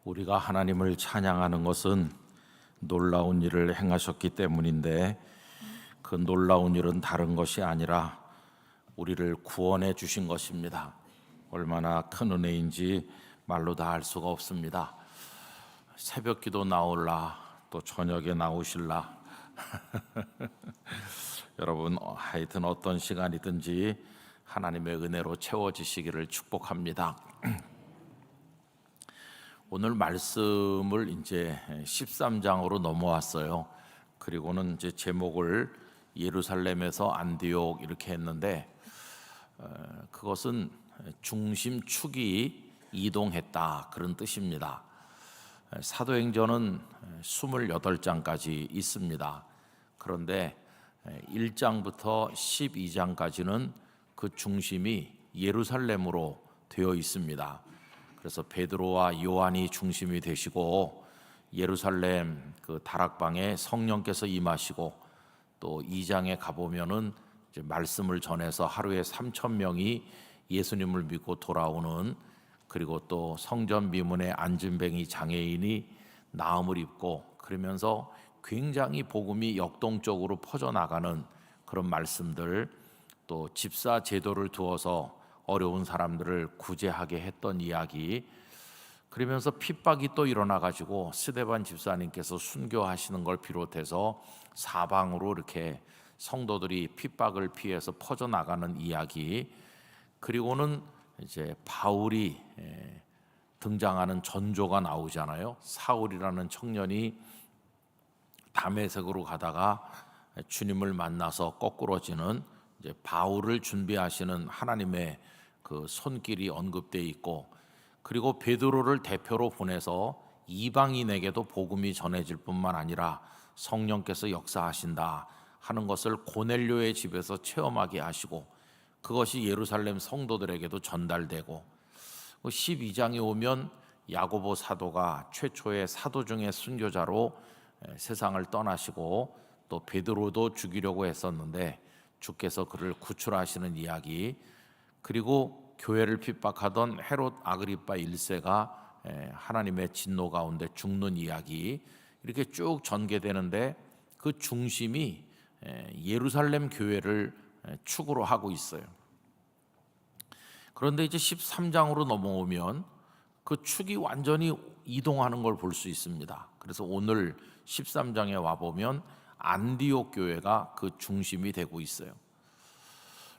우리가 하나님을 찬양하는 것은 놀라운 일을 행하셨기 때문인데, 그 놀라운 일은 다른 것이 아니라 우리를 구원해 주신 것입니다. 얼마나 큰 은혜인지 말로 다 알 수가 없습니다. 새벽 기도 나올라, 또 저녁에 나오실라. 여러분, 하여튼 어떤 시간이든지 하나님의 은혜로 채워지시기를 축복합니다. 오늘 말씀을 이제 13장으로 넘어왔어요. 그리고는 이제 제목을 예루살렘에서 안디옥 이렇게 했는데, 그것은 중심축이 이동했다, 그런 뜻입니다. 사도행전은 28장까지 있습니다. 그런데 1장부터 12장까지는 그 중심이 예루살렘으로 되어 있습니다. 그래서 베드로와 요한이 중심이 되시고, 예루살렘 그 다락방에 성령께서 임하시고, 또 2장에 가보면은 이제 말씀을 전해서 하루에 3,000명이 예수님을 믿고 돌아오는, 그리고 또 성전 미문에 안진뱅이 장애인이 나음을 입고, 그러면서 굉장히 복음이 역동적으로 퍼져나가는 그런 말씀들, 또 집사 제도를 두어서 어려운 사람들을 구제하게 했던 이야기, 그러면서 핍박이 또 일어나가지고 스데반 집사님께서 순교하시는 걸 비롯해서 사방으로 이렇게 성도들이 핍박을 피해서 퍼져나가는 이야기, 그리고는 이제 바울이 등장하는 전조가 나오잖아요. 사울이라는 청년이 다메섹으로 가다가 주님을 만나서 거꾸러지는 이제 바울을 준비하시는 하나님의 그 손길이 언급되어 있고, 그리고 베드로를 대표로 보내서 이방인에게도 복음이 전해질 뿐만 아니라 성령께서 역사하신다 하는 것을 고넬료의 집에서 체험하게 하시고, 그것이 예루살렘 성도들에게도 전달되고, 12장에 오면 야고보 사도가 최초의 사도 중에 순교자로 세상을 떠나시고, 또 베드로도 죽이려고 했었는데 주께서 그를 구출하시는 이야기, 그리고 교회를 핍박하던 헤롯 아그리파 1세가 하나님의 진노 가운데 죽는 이야기, 이렇게 쭉 전개되는데 그 중심이 예루살렘 교회를 축으로 하고 있어요. 그런데 이제 13장으로 넘어오면 그 축이 완전히 이동하는 걸 볼 수 있습니다. 그래서 오늘 13장에 와보면 안디옥 교회가 그 중심이 되고 있어요.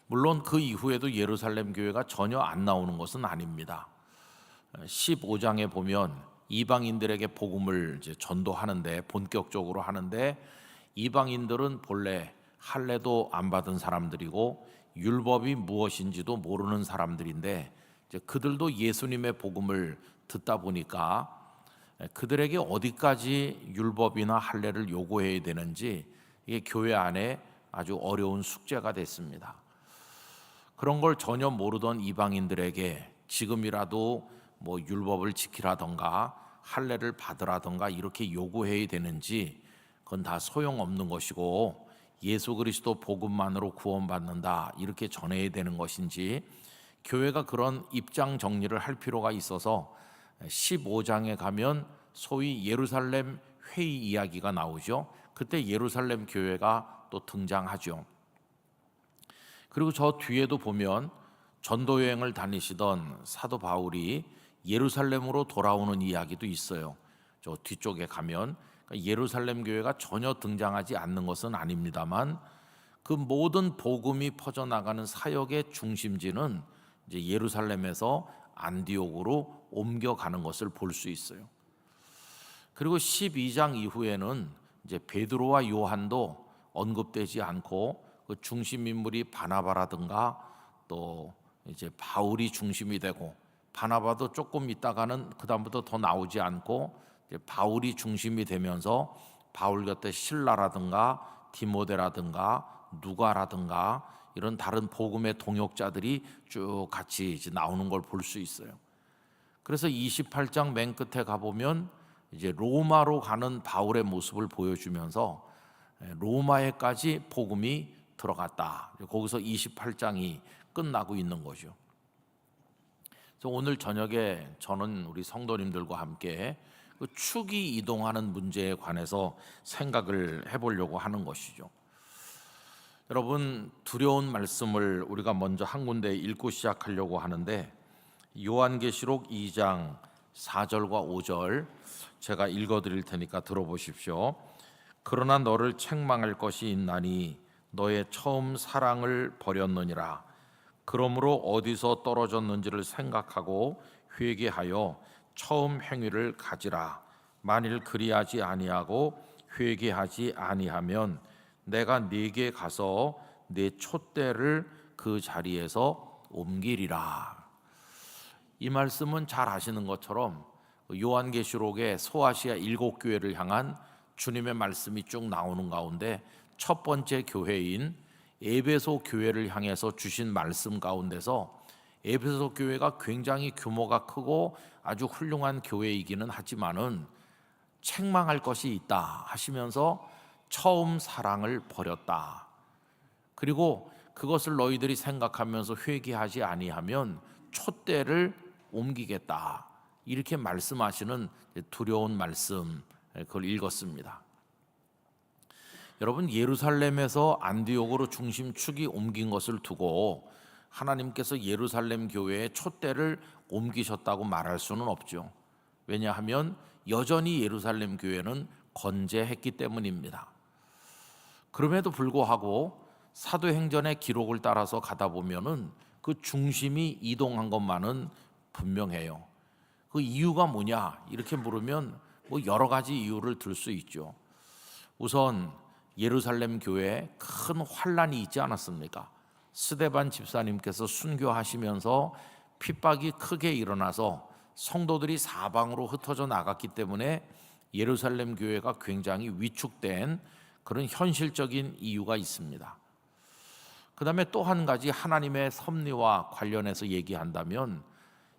물론 그 이후에도 예루살렘 교회가 전혀 안 나오는 것은 아닙니다. 15장에 보면 이방인들에게 복음을 이제 전도하는데, 본격적으로 하는데, 이방인들은 본래 할례도 안 받은 사람들이고 율법이 무엇인지도 모르는 사람들인데, 이제 그들도 예수님의 복음을 듣다 보니까 그들에게 어디까지 율법이나 할례를 요구해야 되는지, 이게 교회 안에 아주 어려운 숙제가 됐습니다. 그런 걸 전혀 모르던 이방인들에게 지금이라도 뭐 율법을 지키라던가 할례를 받으라던가 이렇게 요구해야 되는지, 그건 다 소용없는 것이고 예수 그리스도 복음만으로 구원받는다 이렇게 전해야 되는 것인지, 교회가 그런 입장 정리를 할 필요가 있어서 15장에 가면 소위 예루살렘 회의 이야기가 나오죠. 그때 예루살렘 교회가 또 등장하죠. 그리고 저 뒤에도 보면 전도 여행을 다니시던 사도 바울이 예루살렘으로 돌아오는 이야기도 있어요. 저 뒤쪽에 가면 예루살렘 교회가 전혀 등장하지 않는 것은 아닙니다만, 그 모든 복음이 퍼져나가는 사역의 중심지는 이제 예루살렘에서 안디옥으로 옮겨가는 것을 볼 수 있어요. 그리고 12장 이후에는 이제 베드로와 요한도 언급되지 않고 그 중심 인물이 바나바라든가 또 이제 바울이 중심이 되고, 바나바도 조금 있다가는 그 다음부터 더 나오지 않고 이제 바울이 중심이 되면서 바울 곁에 실라라든가 디모데라든가 누가라든가 이런 다른 복음의 동역자들이 쭉 같이 이제 나오는 걸 볼 수 있어요. 그래서 28장 맨 끝에 가보면 이제 로마로 가는 바울의 모습을 보여주면서 로마에까지 복음이 들어갔다. 거기서 28장이 끝나고 있는 거죠. 오늘 저녁에 저는 우리 성도님들과 함께 그 축이 이동하는 문제에 관해서 생각을 해보려고 하는 것이죠. 여러분, 두려운 말씀을 우리가 먼저 한 군데 읽고 시작하려고 하는데, 요한계시록 2장 4절과 5절 제가 읽어드릴 테니까 들어보십시오. 그러나 너를 책망할 것이 있나니 너의 처음 사랑을 버렸느니라. 그러므로 어디서 떨어졌는지를 생각하고 회개하여 처음 행위를 가지라. 만일 그리하지 아니하고 회개하지 아니하면 내가 네게 가서 네 촛대를 그 자리에서 옮기리라. 이 말씀은 잘 아시는 것처럼 요한계시록의 소아시아 7교회를 향한 주님의 말씀이 쭉 나오는 가운데 첫 번째 교회인 에베소 교회를 향해서 주신 말씀 가운데서, 에베소 교회가 굉장히 규모가 크고 아주 훌륭한 교회이기는 하지만은 책망할 것이 있다 하시면서 처음 사랑을 버렸다. 그리고 그것을 너희들이 생각하면서 회개하지 아니하면 촛대를 옮기겠다. 이렇게 말씀하시는 두려운 말씀, 그걸 읽었습니다. 여러분, 예루살렘에서 안디옥으로 중심축이 옮긴 것을 두고 하나님께서 예루살렘 교회의 촛대를 옮기셨다고 말할 수는 없죠. 왜냐하면 여전히 예루살렘 교회는 건재했기 때문입니다. 그럼에도 불구하고 사도행전의 기록을 따라서 가다 보면은 그 중심이 이동한 것만은 분명해요. 그 이유가 뭐냐 이렇게 물으면 뭐 여러 가지 이유를 들 수 있죠. 우선 예루살렘 교회에 큰 환란이 있지 않았습니까? 스데반 집사님께서 순교하시면서 핍박이 크게 일어나서 성도들이 사방으로 흩어져 나갔기 때문에 예루살렘 교회가 굉장히 위축된 그런 현실적인 이유가 있습니다. 그 다음에 또 한 가지 하나님의 섭리와 관련해서 얘기한다면,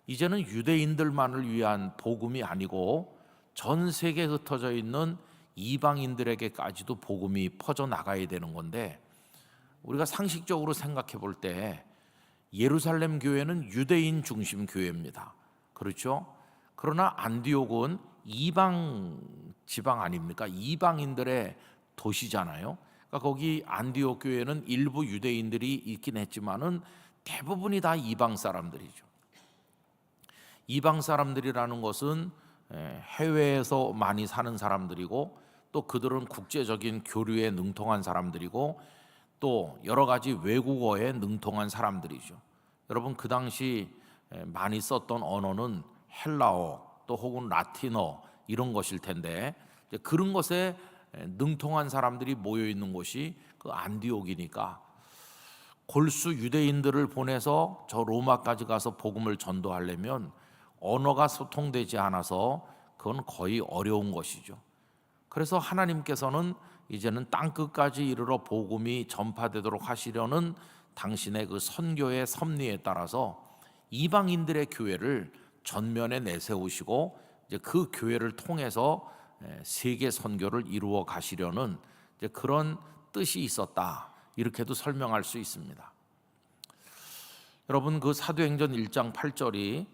이제는 유대인들만을 위한 복음이 아니고 전 세계에 흩어져 있는 이방인들에게까지도 복음이 퍼져나가야 되는 건데, 우리가 상식적으로 생각해 볼 때 예루살렘 교회는 유대인 중심 교회입니다. 그렇죠? 그러나 안디옥은 이방 지방 아닙니까? 이방인들의 도시잖아요. 그러니까 거기 안디옥 교회는 일부 유대인들이 있긴 했지만은 대부분이 다 이방 사람들이죠. 이방 사람들이라는 것은 해외에서 많이 사는 사람들이고, 또 그들은 국제적인 교류에 능통한 사람들이고, 또 여러 가지 외국어에 능통한 사람들이죠. 여러분, 그 당시 많이 썼던 언어는 헬라어 또 혹은 라틴어 이런 것일 텐데, 그런 것에 능통한 사람들이 모여 있는 곳이 그 안디옥이니까 골수 유대인들을 보내서 저 로마까지 가서 복음을 전도하려면 언어가 소통되지 않아서 그건 거의 어려운 것이죠. 그래서 하나님께서는 이제는 땅끝까지 이르러 복음이 전파되도록 하시려는 당신의 그 선교의 섭리에 따라서 이방인들의 교회를 전면에 내세우시고, 이제 그 교회를 통해서 세계 선교를 이루어 가시려는 이제 그런 뜻이 있었다, 이렇게도 설명할 수 있습니다. 여러분, 그 사도행전 1장 8절이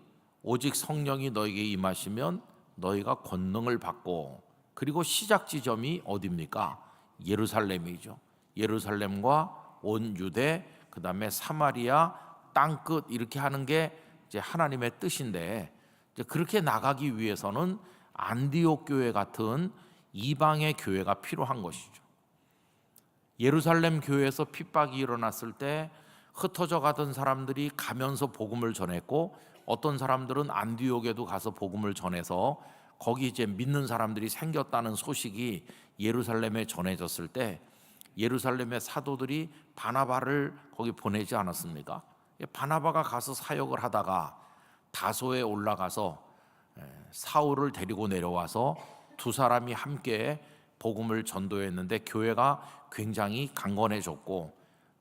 오직 성령이 너에게 임하시면 너희가 권능을 받고, 그리고 시작 지점이 어디입니까? 예루살렘이죠. 예루살렘과 온 유대, 그 다음에 사마리아 땅끝, 이렇게 하는 게 이제 하나님의 뜻인데, 이제 그렇게 나가기 위해서는 안디옥 교회 같은 이방의 교회가 필요한 것이죠. 예루살렘 교회에서 핍박이 일어났을 때 흩어져 가던 사람들이 가면서 복음을 전했고, 어떤 사람들은 안디옥에도 가서 복음을 전해서 거기 이제 믿는 사람들이 생겼다는 소식이 예루살렘에 전해졌을 때, 예루살렘의 사도들이 바나바를 거기 보내지 않았습니까? 바나바가 가서 사역을 하다가 다소에 올라가서 사울을 데리고 내려와서 두 사람이 함께 복음을 전도했는데 교회가 굉장히 강건해졌고,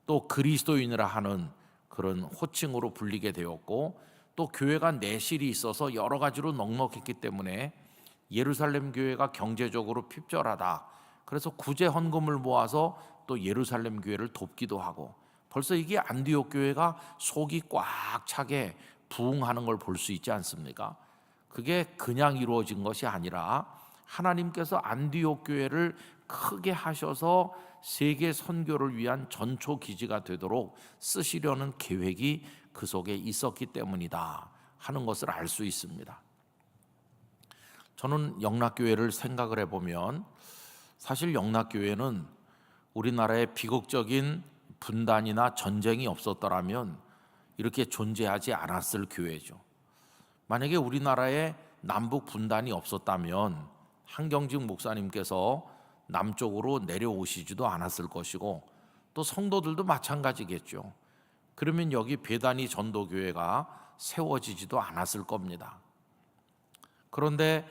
또 그리스도인이라 하는 그런 호칭으로 불리게 되었고, 또 교회가 내실이 있어서 여러 가지로 넉넉했기 때문에 예루살렘 교회가 경제적으로 핍절하다, 그래서 구제 헌금을 모아서 또 예루살렘 교회를 돕기도 하고, 벌써 이게 안디옥 교회가 속이 꽉 차게 부흥하는 걸 볼 수 있지 않습니까? 그게 그냥 이루어진 것이 아니라 하나님께서 안디옥 교회를 크게 하셔서 세계 선교를 위한 전초 기지가 되도록 쓰시려는 계획이 그 속에 있었기 때문이다 하는 것을 알 수 있습니다. 저는 영락교회를 생각을 해보면 사실 영락교회는 우리나라의 비극적인 분단이나 전쟁이 없었더라면 이렇게 존재하지 않았을 교회죠. 만약에 우리나라에 남북 분단이 없었다면 한경직 목사님께서 남쪽으로 내려오시지도 않았을 것이고 또 성도들도 마찬가지겠죠. 그러면 여기 배단위 전도교회가 세워지지도 않았을 겁니다. 그런데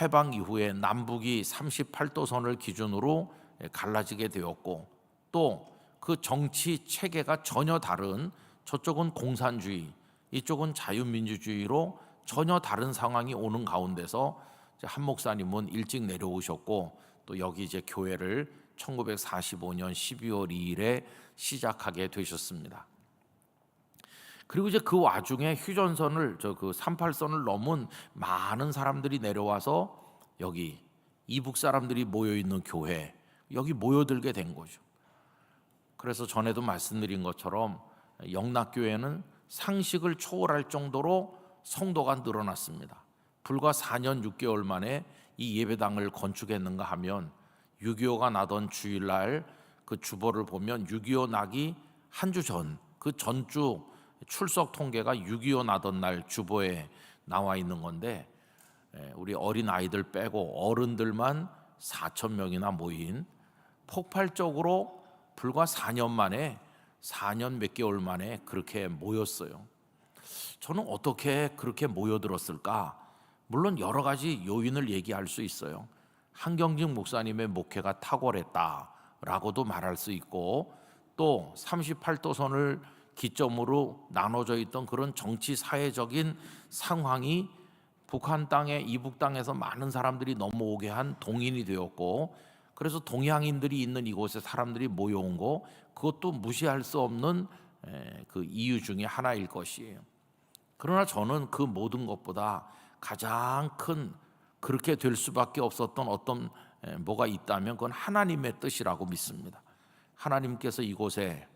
해방 이후에 남북이 38도선을 기준으로 갈라지게 되었고 또 그 정치 체계가 전혀 다른, 저쪽은 공산주의, 이쪽은 자유민주주의로 전혀 다른 상황이 오는 가운데서 한 목사님은 일찍 내려오셨고 또 여기 이제 교회를 1945년 12월 2일에 시작하게 되셨습니다. 그리고 이제 그 와중에 휴전선을 그 38선을 넘은 많은 사람들이 내려와서 여기 이북 사람들이 모여 있는 교회 여기 모여들게 된 거죠. 그래서 전에도 말씀드린 것처럼 영락교회는 상식을 초월할 정도로 성도가 늘어났습니다. 불과 4년 6개월 만에 이 예배당을 건축했는가 하면 6.25가 나던 주일날 그 주보를 보면 6.25 나기 한 주 전, 그 전주 출석 통계가 6.25 나던 날 주보에 나와 있는 건데 우리 어린 아이들 빼고 어른들만 4,000명이나 모인 폭발적으로 불과 4년 만에 4년 몇 개월 만에 그렇게 모였어요. 저는 어떻게 그렇게 모여들었을까? 물론 여러 가지 요인을 얘기할 수 있어요. 한경직 목사님의 목회가 탁월했다라고도 말할 수 있고 또 38도선을 기점으로 나눠져 있던 그런 정치 사회적인 상황이 북한 땅에 이북 땅에서 많은 사람들이 넘어오게 한 동인이 되었고 그래서 동양인들이 있는 이곳에 사람들이 모여온 거 그것도 무시할 수 없는 그 이유 중에 하나일 것이에요. 그러나 저는 그 모든 것보다 가장 큰 그렇게 될 수밖에 없었던 어떤 뭐가 있다면 그건 하나님의 뜻이라고 믿습니다. 하나님께서 이곳에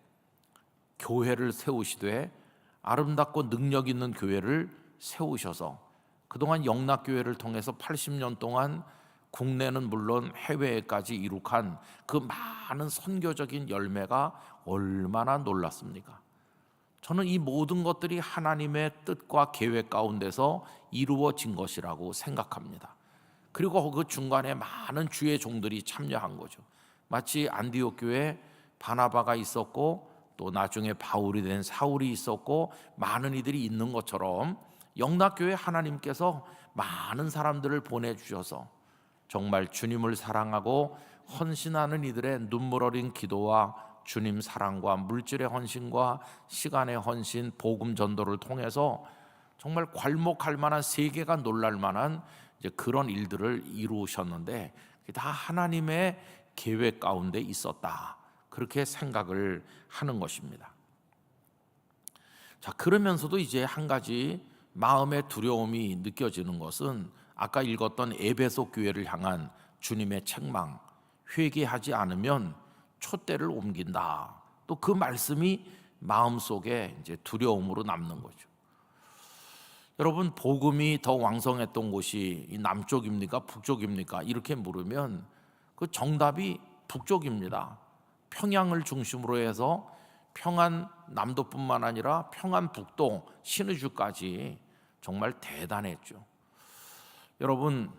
교회를 세우시되 아름답고 능력 있는 교회를 세우셔서 그동안 영락교회를 통해서 80년 동안 국내는 물론 해외까지 이룩한 그 많은 선교적인 열매가 얼마나 놀랐습니까? 저는 이 모든 것들이 하나님의 뜻과 계획 가운데서 이루어진 것이라고 생각합니다. 그리고 그 중간에 많은 주의 종들이 참여한 거죠. 마치 안디옥 교회에 바나바가 있었고 또 나중에 바울이 된 사울이 있었고 많은 이들이 있는 것처럼 영락교회 하나님께서 많은 사람들을 보내주셔서 정말 주님을 사랑하고 헌신하는 이들의 눈물 어린 기도와 주님 사랑과 물질의 헌신과 시간의 헌신, 복음 전도를 통해서 정말 괄목할 만한, 세계가 놀랄 만한 이제 그런 일들을 이루셨는데 다 하나님의 계획 가운데 있었다. 그렇게 생각을 하는 것입니다. 자, 그러면서도 이제 한 가지 마음의 두려움이 느껴지는 것은 아까 읽었던 에베소 교회를 향한 주님의 책망, 회개하지 않으면 촛대를 옮긴다. 또 그 말씀이 마음속에 이제 두려움으로 남는 거죠. 여러분, 복음이 더 왕성했던 곳이 이 남쪽입니까? 북쪽입니까? 이렇게 물으면 그 정답이 북쪽입니다. 평양을 중심으로 해서 평안 남도뿐만 아니라 평안 북도, 신의주까지 정말 대단했죠. 여러분,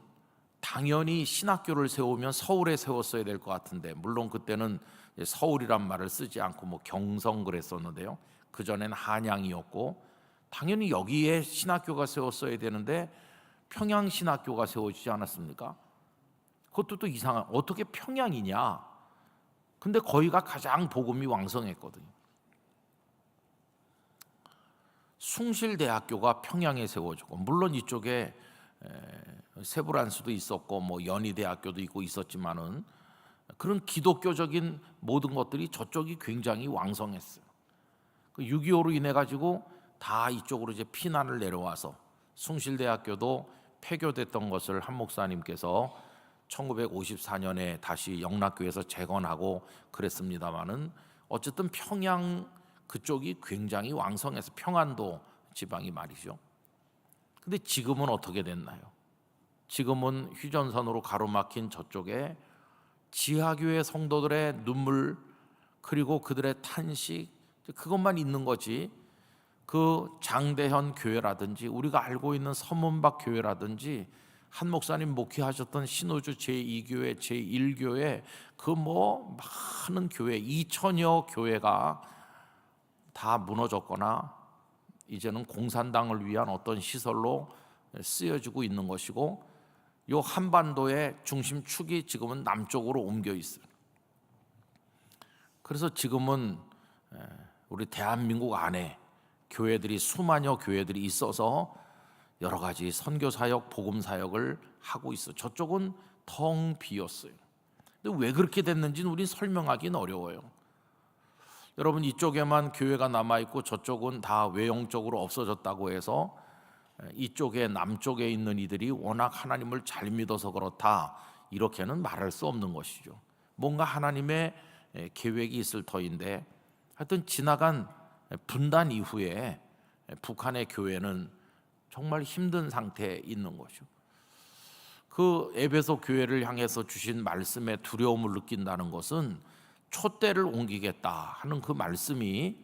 당연히 신학교를 세우면 서울에 세웠어야 될 것 같은데 물론 그때는 서울이란 말을 쓰지 않고 뭐 경성 그랬었는데요. 그전엔 한양이었고 당연히 여기에 신학교가 세웠어야 되는데 평양 신학교가 세워지지 않았습니까? 그것도 또 이상한, 어떻게 평양이냐? 근데 거기가 가장 복음이 왕성했거든요. 숭실대학교가 평양에 세워졌고 물론 이쪽에 세브란스도 있었고 뭐 연희대학교도 있고 있었지만은 그런 기독교적인 모든 것들이 저쪽이 굉장히 왕성했어요. 6.25로 인해 가지고 다 이쪽으로 이제 피난을 내려와서 숭실대학교도 폐교됐던 것을 한 목사님께서 1954년에 다시 영락교에서 재건하고 그랬습니다마는 어쨌든 평양 그쪽이 굉장히 왕성해서 평안도 지방이 말이죠. 근데 지금은 어떻게 됐나요? 지금은 휴전선으로 가로막힌 저쪽에 지하교회 성도들의 눈물 그리고 그들의 탄식 그것만 있는 거지. 그 장대현 교회라든지 우리가 알고 있는 서문박 교회라든지 한 목사님 목회하셨던 신호주 제2교회, 제1교회 그 뭐 많은 교회 2천여 교회가 다 무너졌거나 이제는 공산당을 위한 어떤 시설로 쓰여지고 있는 것이고 요 한반도의 중심축이 지금은 남쪽으로 옮겨 있어요. 그래서 지금은 우리 대한민국 안에 교회들이 수만여 교회들이 있어서 여러 가지 선교 사역, 복음 사역을 하고 있어. 저쪽은 텅 비었어요. 근데 왜 그렇게 됐는지는 우린 설명하기는 어려워요. 여러분 이쪽에만 교회가 남아 있고 저쪽은 다 외형적으로 없어졌다고 해서 이쪽에 남쪽에 있는 이들이 워낙 하나님을 잘 믿어서 그렇다 이렇게는 말할 수 없는 것이죠. 뭔가 하나님의 계획이 있을 터인데 하여튼 지나간 분단 이후에 북한의 교회는 정말 힘든 상태에 있는 거죠. 그 에베소 교회를 향해서 주신 말씀에 두려움을 느낀다는 것은 촛대를 옮기겠다 하는 그 말씀이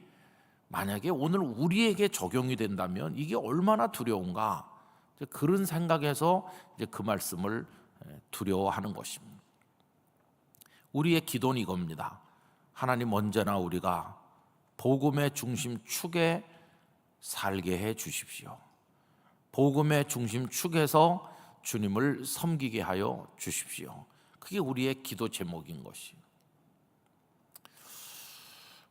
만약에 오늘 우리에게 적용이 된다면 이게 얼마나 두려운가 그런 생각에서 이제 그 말씀을 두려워하는 것입니다. 우리의 기도는 이겁니다. 하나님 언제나 우리가 복음의 중심축에 살게 해 주십시오. 복음의 중심축에서 주님을 섬기게 하여 주십시오. 그게 우리의 기도 제목인 것이.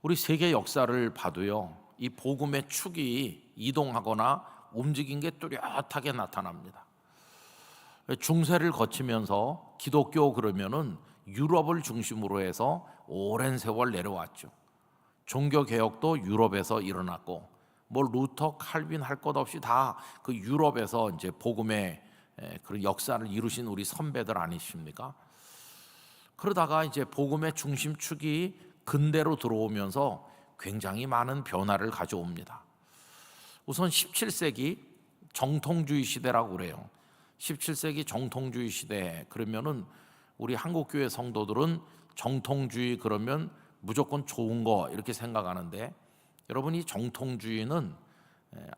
우리 세계 역사를 봐도요, 이 복음의 축이 이동하거나 움직인 게 뚜렷하게 나타납니다. 중세를 거치면서 기독교 그러면은 유럽을 중심으로 해서 오랜 세월 내려왔죠. 종교 개혁도 유럽에서 일어났고, 뭐 루터, 칼빈 할 것 없이 다 그 유럽에서 이제 복음의 그런 역사를 이루신 우리 선배들 아니십니까? 그러다가 이제 복음의 중심축이 근대로 들어오면서 굉장히 많은 변화를 가져옵니다. 우선 17세기 정통주의 시대라고 그래요. 17세기 정통주의 시대 그러면은 우리 한국교회 성도들은 정통주의 그러면 무조건 좋은 거 이렇게 생각하는데 여러분 이 정통주의는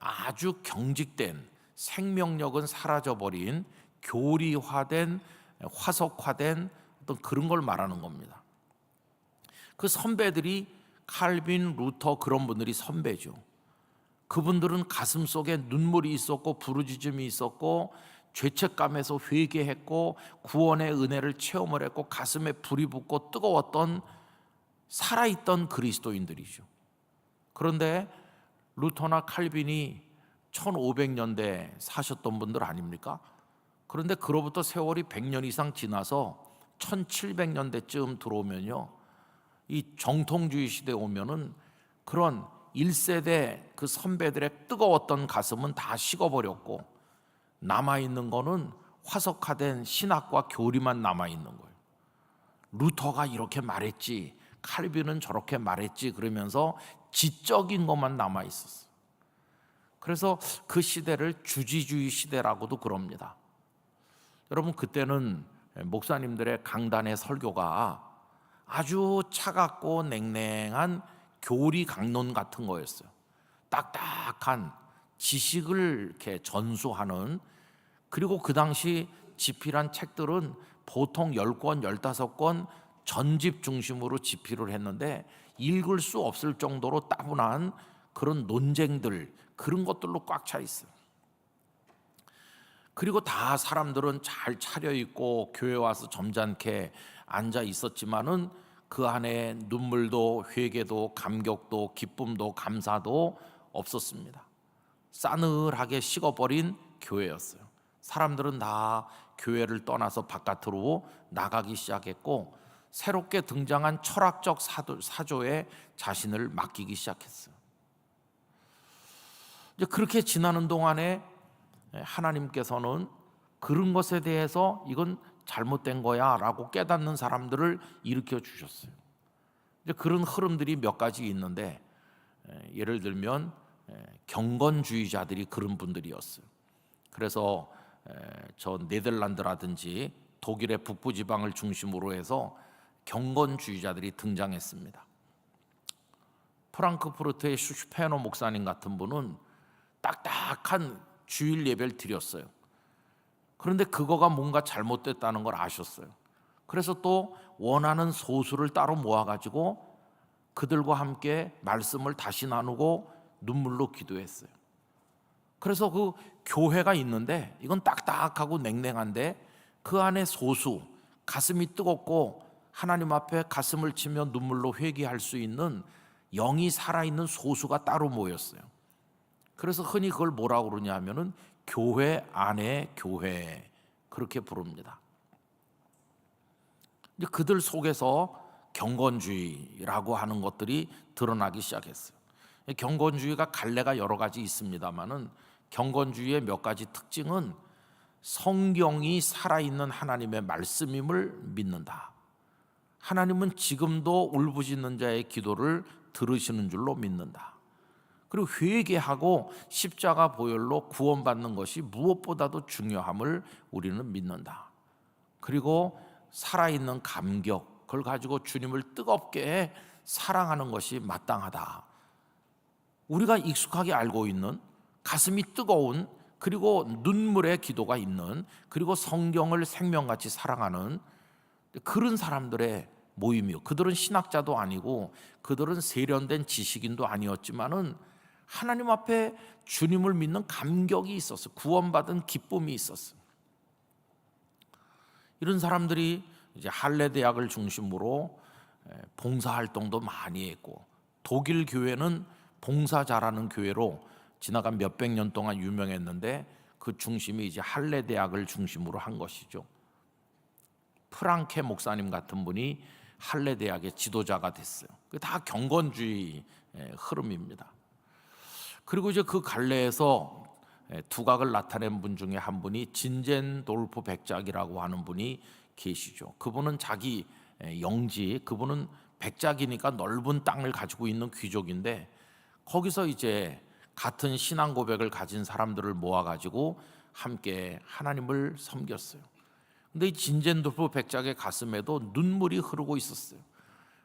아주 경직된 생명력은 사라져버린 교리화된 화석화된 어떤 그런 걸 말하는 겁니다. 그 선배들이 칼빈, 루터 그런 분들이 선배죠. 그분들은 가슴 속에 눈물이 있었고 부르짖음이 있었고 죄책감에서 회개했고 구원의 은혜를 체험을 했고 가슴에 불이 붙고 뜨거웠던 살아있던 그리스도인들이죠. 그런데 루터나 칼빈이 1500년대 사셨던 분들 아닙니까? 그런데 그로부터 세월이 100년 이상 지나서 1700년대쯤 들어오면요, 이 정통주의 시대에 오면은 그런 1세대 그 선배들의 뜨거웠던 가슴은 다 식어버렸고 남아있는 거는 화석화된 신학과 교리만 남아있는 거예요. 루터가 이렇게 말했지, 칼빈은 저렇게 말했지 그러면서 지적인 것만 남아있었어요. 그래서 그 시대를 주지주의 시대라고도 그럽니다. 여러분 그때는 목사님들의 강단의 설교가 아주 차갑고 냉랭한 교리 강론 같은 거였어요. 딱딱한 지식을 이렇게 전수하는, 그리고 그 당시 집필한 책들은 보통 10권, 15권 전집 중심으로 집필을 했는데 읽을 수 없을 정도로 따분한 그런 논쟁들 그런 것들로 꽉 차 있어요. 그리고 다 사람들은 잘 차려입고 교회 와서 점잖게 앉아 있었지만은 그 안에 눈물도 회개도 감격도 기쁨도 감사도 없었습니다. 싸늘하게 식어버린 교회였어요. 사람들은 다 교회를 떠나서 바깥으로 나가기 시작했고 새롭게 등장한 철학적 사조에 자신을 맡기기 시작했어요. 이제 그렇게 지나는 동안에 하나님께서는 그런 것에 대해서 이건 잘못된 거야라고 깨닫는 사람들을 일으켜 주셨어요. 이제 그런 흐름들이 몇 가지 있는데, 예를 들면 경건주의자들이 그런 분들이었어요. 그래서 저 네덜란드라든지 독일의 북부 지방을 중심으로 해서 경건주의자들이 등장했습니다. 프랑크푸르트의 슈페너 목사님 같은 분은 딱딱한 주일 예배를 드렸어요. 그런데 그거가 뭔가 잘못됐다는 걸 아셨어요. 그래서 또 원하는 소수를 따로 모아가지고 그들과 함께 말씀을 다시 나누고 눈물로 기도했어요. 그래서 그 교회가 있는데 이건 딱딱하고 냉랭한데 그 안에 소수, 가슴이 뜨겁고 하나님 앞에 가슴을 치며 눈물로 회개할 수 있는 영이 살아있는 소수가 따로 모였어요. 그래서 흔히 그걸 뭐라고 그러냐 하면은 교회 안에 교회, 그렇게 부릅니다. 이제 그들 속에서 경건주의라고 하는 것들이 드러나기 시작했어요. 경건주의가 갈래가 여러 가지 있습니다만은 경건주의의 몇 가지 특징은 성경이 살아있는 하나님의 말씀임을 믿는다. 하나님은 지금도 울부짖는 자의 기도를 들으시는 줄로 믿는다. 그리고 회개하고 십자가 보혈로 구원받는 것이 무엇보다도 중요함을 우리는 믿는다. 그리고 살아있는 감격, 그걸 가지고 주님을 뜨겁게 사랑하는 것이 마땅하다. 우리가 익숙하게 알고 있는 가슴이 뜨거운, 그리고 눈물의 기도가 있는, 그리고 성경을 생명같이 사랑하는 그런 사람들의 모임이요. 그들은 신학자도 아니고 그들은 세련된 지식인도 아니었지만은 하나님 앞에 주님을 믿는 감격이 있었어. 구원받은 기쁨이 있었어. 이런 사람들이 이제 할례 대학을 중심으로 봉사활동도 많이 했고, 독일 교회는 봉사 잘하는 교회로 지나간 몇백 년 동안 유명했는데 그 중심이 이제 할례 대학을 중심으로 한 것이죠. 프랑케 목사님 같은 분이 할례 대학의 지도자가 됐어요. 다 경건주의 흐름입니다. 그리고 이제 그 갈래에서 두각을 나타낸 분 중에 한 분이 진젠돌프 백작이라고 하는 분이 계시죠. 그분은 자기 영지, 그분은 백작이니까 넓은 땅을 가지고 있는 귀족인데 거기서 이제 같은 신앙 고백을 가진 사람들을 모아가지고 함께 하나님을 섬겼어요. 근데 이 진젠돌프 백작의 가슴에도 눈물이 흐르고 있었어요.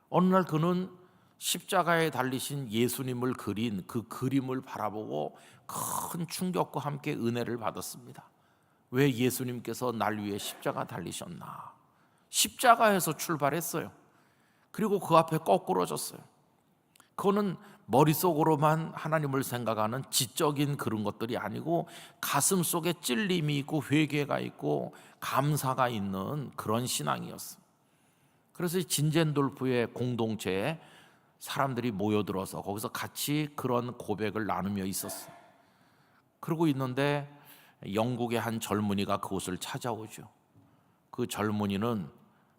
어느 날 그는 십자가에 달리신 예수님을 그린 그 그림을 바라보고 큰 충격과 함께 은혜를 받았습니다. 왜 예수님께서 날 위해 십자가 달리셨나? 십자가에서 출발했어요. 그리고 그 앞에 거꾸러졌어요. 그거는 머릿속으로만 하나님을 생각하는 지적인 그런 것들이 아니고 가슴 속에 찔림이 있고 회개가 있고 감사가 있는 그런 신앙이었어요. 그래서 이 진젠돌프의 공동체에 사람들이 모여들어서 거기서 같이 그런 고백을 나누며 있었어요. 그러고 있는데 영국의 한 젊은이가 그곳을 찾아오죠. 그 젊은이는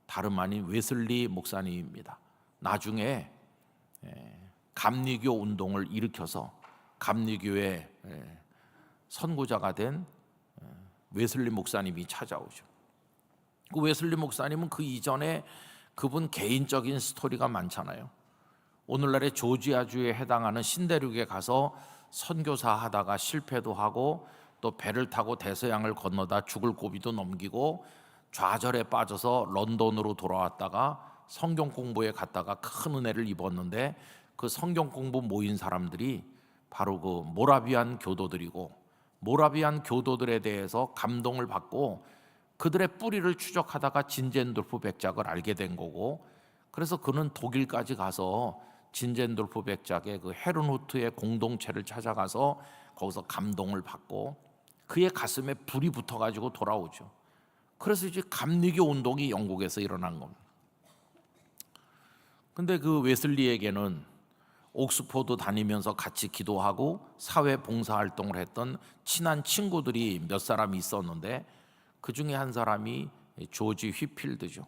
다름 아닌 웨슬리 목사님입니다. 나중에 감리교 운동을 일으켜서 감리교의 선구자가 된 웨슬리 목사님이 찾아오죠. 그 웨슬리 목사님은 그 이전에 그분 개인적인 스토리가 많잖아요. 오늘날의 조지아주에 해당하는 신대륙에 가서 선교사 하다가 실패도 하고 또 배를 타고 대서양을 건너다 죽을 고비도 넘기고 좌절에 빠져서 런던으로 돌아왔다가 성경 공부에 갔다가 큰 은혜를 입었는데 그 성경 공부 모인 사람들이 바로 그 모라비안 교도들이고 모라비안 교도들에 대해서 감동을 받고 그들의 뿌리를 추적하다가 진젠돌프 백작을 알게 된 거고, 그래서 그는 독일까지 가서 진젠돌프 백작의 그 헤른후트의 공동체를 찾아가서 거기서 감동을 받고 그의 가슴에 불이 붙어가지고 돌아오죠. 그래서 이제 감리교 운동이 영국에서 일어난 겁니다. 근데 그 웨슬리에게는 옥스포드 다니면서 같이 기도하고 사회 봉사 활동을 했던 친한 친구들이 몇 사람이 있었는데 그 중에 한 사람이 조지 휘필드죠.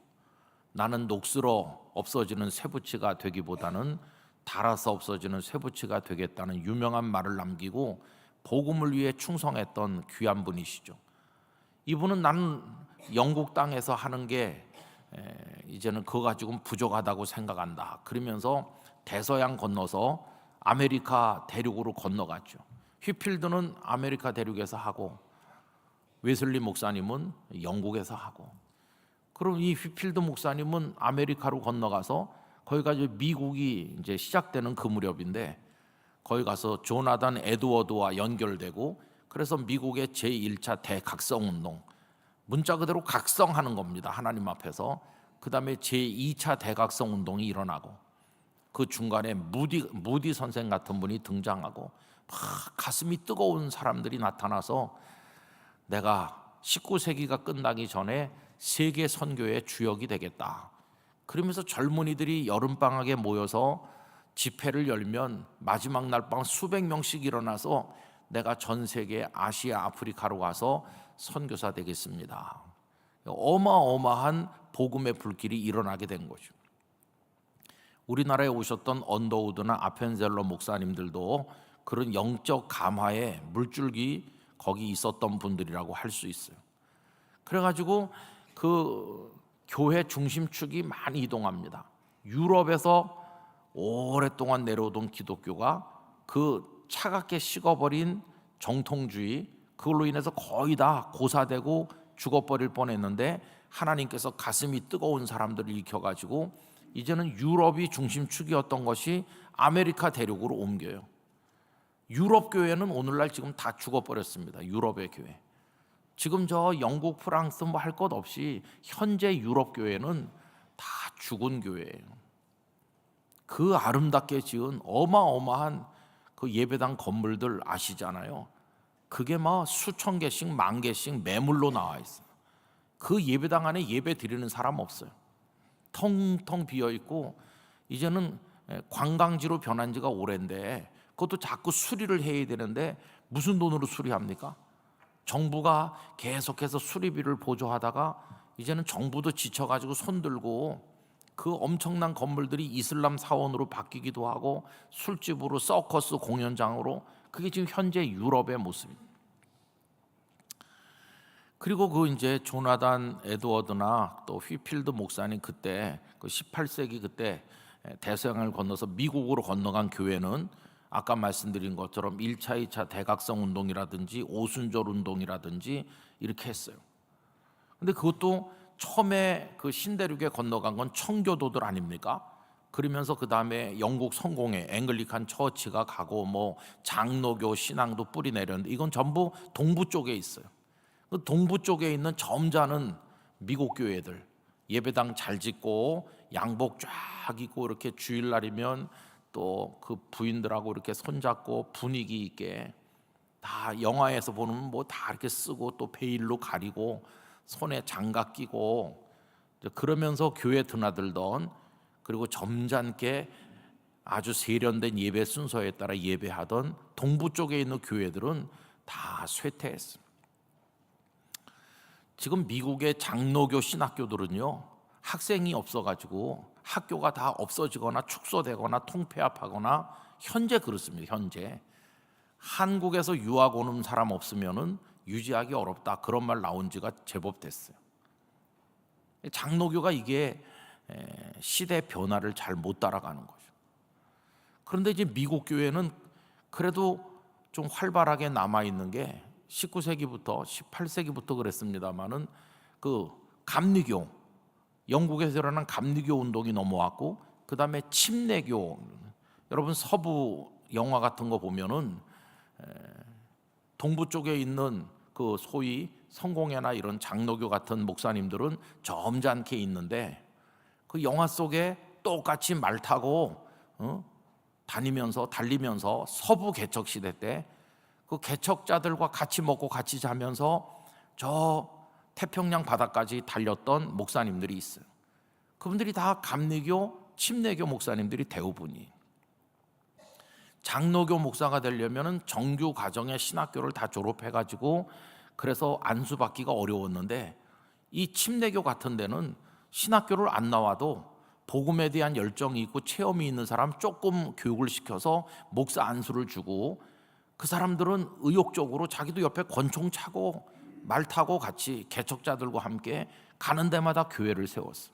나는 녹슬어 없어지는 쇠붙이가 되기보다는 닳아서 없어지는 쇠붙이가 되겠다는 유명한 말을 남기고 복음을 위해 충성했던 귀한 분이시죠. 이분은 나는 영국 땅에서 하는 게 이제는 그거 가지고는 부족하다고 생각한다. 그러면서 대서양 건너서 아메리카 대륙으로 건너갔죠. 휘필드는 아메리카 대륙에서 하고 웨슬리 목사님은 영국에서 하고, 그럼 이 휘필드 목사님은 아메리카로 건너가서 거기 가서 미국이 이제 시작되는 그 무렵인데 거기 가서 조나단 에드워드와 연결되고, 그래서 미국의 제1차 대각성 운동, 문자 그대로 각성하는 겁니다, 하나님 앞에서. 그 다음에 제2차 대각성 운동이 일어나고, 그 중간에 무디 선생 같은 분이 등장하고 막 가슴이 뜨거운 사람들이 나타나서 내가 19세기가 끝나기 전에 세계 선교의 주역이 되겠다. 그러면서 젊은이들이 여름방학에 모여서 집회를 열면 마지막 날밤 수백 명씩 일어나서 내가 전 세계 아시아, 아프리카로 가서 선교사 되겠습니다. 어마어마한 복음의 불길이 일어나게 된 거죠. 우리나라에 오셨던 언더우드나 아펜젤러 목사님들도 그런 영적 감화의 물줄기 거기 있었던 분들이라고 할 수 있어요. 그래가지고 그 교회 중심축이 많이 이동합니다. 유럽에서 오랫동안 내려오던 기독교가 그 차갑게 식어버린 정통주의, 그걸로 인해서 거의 다 고사되고 죽어버릴 뻔했는데 하나님께서 가슴이 뜨거운 사람들을 일으켜가지고 이제는 유럽이 중심축이었던 것이 아메리카 대륙으로 옮겨요. 유럽 교회는 오늘날 지금 다 죽어버렸습니다. 유럽의 교회. 지금 저 영국, 프랑스 뭐 할 것 없이 현재 유럽 교회는 다 죽은 교회예요. 그 아름답게 지은 어마어마한 그 예배당 건물들 아시잖아요. 그게 막 수천 개씩, 만 개씩 매물로 나와 있어요. 그 예배당 안에 예배 드리는 사람 없어요. 텅텅 비어 있고 이제는 관광지로 변한 지가 오랜데 그것도 자꾸 수리를 해야 되는데 무슨 돈으로 수리합니까? 정부가 계속해서 수리비를 보조하다가 이제는 정부도 지쳐가지고 손들고 그 엄청난 건물들이 이슬람 사원으로 바뀌기도 하고 술집으로, 서커스 공연장으로, 그게 지금 현재 유럽의 모습입니다. 그리고 그 이제 조나단 에드워드나 또 휘필드 목사님 그때 그 18세기 그때 대서양을 건너서 미국으로 건너간 교회는 아까 말씀드린 것처럼 1차, 2차 대각성 운동이라든지 오순절 운동이라든지 이렇게 했어요. 근데 그것도 처음에 그 신대륙에 건너간 건 청교도들 아닙니까? 그러면서 그 다음에 영국 성공회 앵글리칸 처치가 가고 뭐 장로교 신앙도 뿌리 내렸는데 이건 전부 동부 쪽에 있어요. 그 동부 쪽에 있는 점잖은 미국 교회들, 예배당 잘 짓고 양복 쫙 입고 이렇게 주일날이면 또 그 부인들하고 이렇게 손잡고 분위기 있게, 다 영화에서 보면 뭐 다 이렇게 쓰고 또 베일로 가리고 손에 장갑 끼고 그러면서 교회 드나들던, 그리고 점잖게 아주 세련된 예배 순서에 따라 예배하던 동부 쪽에 있는 교회들은 다 쇠퇴했습니다. 지금 미국의 장로교 신학교들은요 학생이 없어가지고 학교가 다 없어지거나 축소되거나 통폐합하거나 현재 그렇습니다. 현재 한국에서 유학 오는 사람 없으면은 유지하기 어렵다, 그런 말 나온 지가 제법 됐어요. 장로교가 이게 시대 변화를 잘 못 따라가는 거죠. 그런데 이제 미국 교회는 그래도 좀 활발하게 남아 있는 게 19세기부터 18세기부터 그랬습니다만은 그 감리교, 영국에서 일어난 감리교 운동이 넘어왔고 그 다음에 침례교. 여러분 서부 영화 같은 거 보면은 동부 쪽에 있는 그 소위 성공회나 이런 장로교 같은 목사님들은 점잖게 있는데 그 영화 속에 똑같이 말 타고 달리면서 서부 개척 시대 때 그 개척자들과 같이 먹고 같이 자면서 저 태평양 바다까지 달렸던 목사님들이 있어요. 그분들이 다 감리교, 침례교 목사님들이 대부분이. 장로교 목사가 되려면 정규 과정의 신학교를 다 졸업해가지고 그래서 안수받기가 어려웠는데 이 침례교 같은 데는 신학교를 안 나와도 복음에 대한 열정이 있고 체험이 있는 사람 조금 교육을 시켜서 목사 안수를 주고 그 사람들은 의욕적으로 자기도 옆에 권총 차고 말 타고 같이 개척자들과 함께 가는 데마다 교회를 세웠어.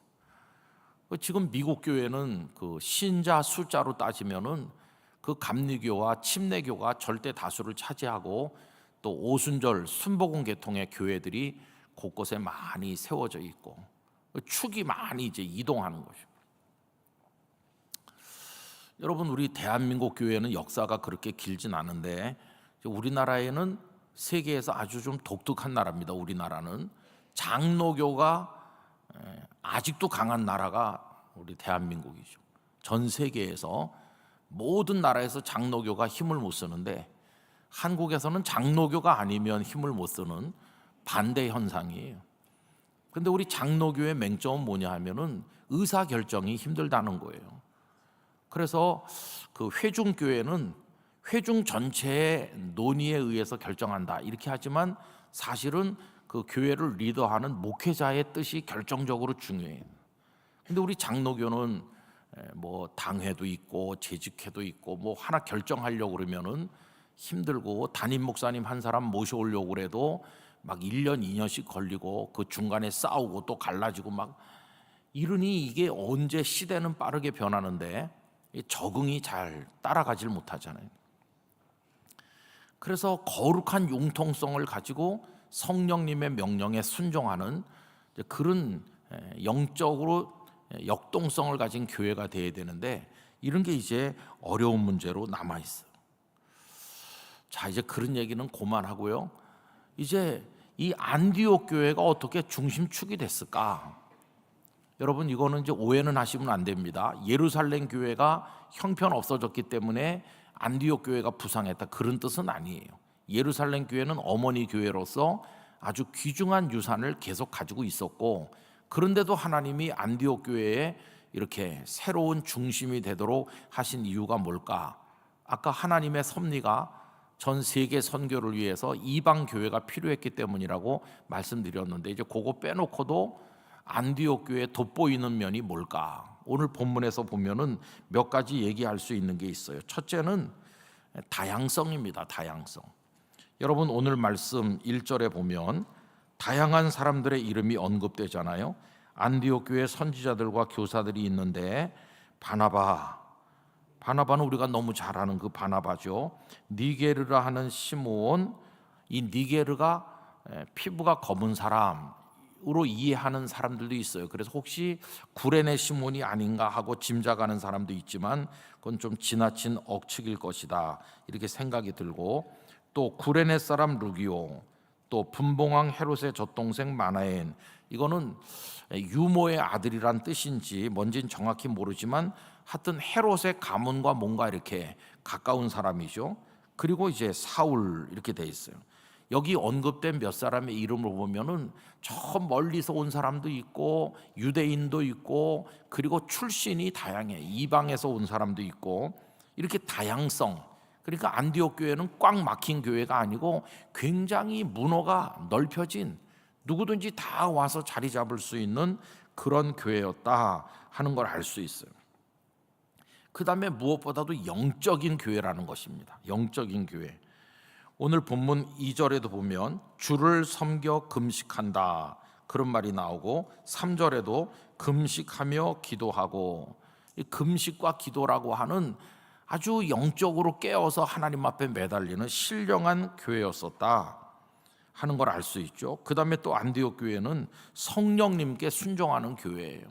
지금 미국 교회는 그 신자 숫자로 따지면은 그 감리교와 침례교가 절대 다수를 차지하고 또 오순절 순복음 계통의 교회들이 곳곳에 많이 세워져 있고 축이 많이 이제 이동하는 거죠. 여러분, 우리 대한민국 교회는 역사가 그렇게 길진 않은데 우리나라에는 세계에서 아주 좀 독특한 나라입니다. 우리나라는 장로교가 아직도 강한 나라가 우리 대한민국이죠. 전 세계에서 모든 나라에서 장로교가 힘을 못 쓰는데 한국에서는 장로교가 아니면 힘을 못 쓰는 반대 현상이에요. 그런데 우리 장로교의 맹점은 뭐냐 하면은 의사 결정이 힘들다는 거예요. 그래서 그 회중교회는 회중 전체의 논의에 의해서 결정한다 이렇게 하지만 사실은 그 교회를 리더하는 목회자의 뜻이 결정적으로 중요해요. 근데 우리 장로교는 뭐 당회도 있고 재직회도 있고 뭐 하나 결정하려고 그러면은 힘들고 담임 목사님 한 사람 모셔오려고 그래도 막 1년 2년씩 걸리고 그 중간에 싸우고 또 갈라지고 막 이러니 이게 언제 시대는 빠르게 변하는데 적응이 잘 따라가질 못하잖아요. 그래서 거룩한 융통성을 가지고 성령님의 명령에 순종하는 그런 영적으로 역동성을 가진 교회가 돼야 되는데 이런 게 이제 어려운 문제로 남아 있어요. 자, 이제 그런 얘기는 그만하고요. 이제 이 안디옥 교회가 어떻게 중심축이 됐을까? 여러분, 이거는 이제 오해는 하시면 안 됩니다. 예루살렘 교회가 형편 없어졌기 때문에 안디옥 교회가 부상했다 그런 뜻은 아니에요. 예루살렘 교회는 어머니 교회로서 아주 귀중한 유산을 계속 가지고 있었고 그런데도 하나님이 안디옥 교회에 이렇게 새로운 중심이 되도록 하신 이유가 뭘까? 아까 하나님의 섭리가 전 세계 선교를 위해서 이방 교회가 필요했기 때문이라고 말씀드렸는데 이제 그거 빼놓고도 안디옥 교회에 돋보이는 면이 뭘까? 오늘 본문에서 보면은 몇 가지 얘기할 수 있는 게 있어요. 첫째는 다양성입니다. 다양성. 여러분, 오늘 말씀 1절에 보면 다양한 사람들의 이름이 언급되잖아요. 안디옥 교회 선지자들과 교사들이 있는데 바나바는 우리가 너무 잘 아는 그 바나바죠. 니게르라 하는 시몬, 이 니게르가 피부가 검은 사람으로 이해하는 사람들도 있어요. 그래서 혹시 구레네 시몬이 아닌가 하고 짐작하는 사람도 있지만 그건 좀 지나친 억측일 것이다 이렇게 생각이 들고 또 구레네 사람 루기오, 또 분봉왕 헤롯의 젖동생 마나엔, 이거는 유모의 아들이란 뜻인지 뭔지는 정확히 모르지만 하여튼 헤롯의 가문과 뭔가 이렇게 가까운 사람이죠. 그리고 이제 사울 이렇게 돼 있어요. 여기 언급된 몇 사람의 이름을 보면은 저 멀리서 온 사람도 있고 유대인도 있고 그리고 출신이 다양해. 이방에서 온 사람도 있고 이렇게 다양성. 그러니까 안디옥 교회는 꽉 막힌 교회가 아니고 굉장히 문호가 넓혀진 누구든지 다 와서 자리 잡을 수 있는 그런 교회였다 하는 걸 알 수 있어요. 그 다음에 무엇보다도 영적인 교회라는 것입니다. 영적인 교회. 오늘 본문 2절에도 보면 주를 섬겨 금식한다 그런 말이 나오고 3절에도 금식하며 기도하고, 이 금식과 기도라고 하는 아주 영적으로 깨어서 하나님 앞에 매달리는 신령한 교회였었다 하는 걸 알 수 있죠. 그 다음에 또 안디옥 교회는 성령님께 순종하는 교회예요.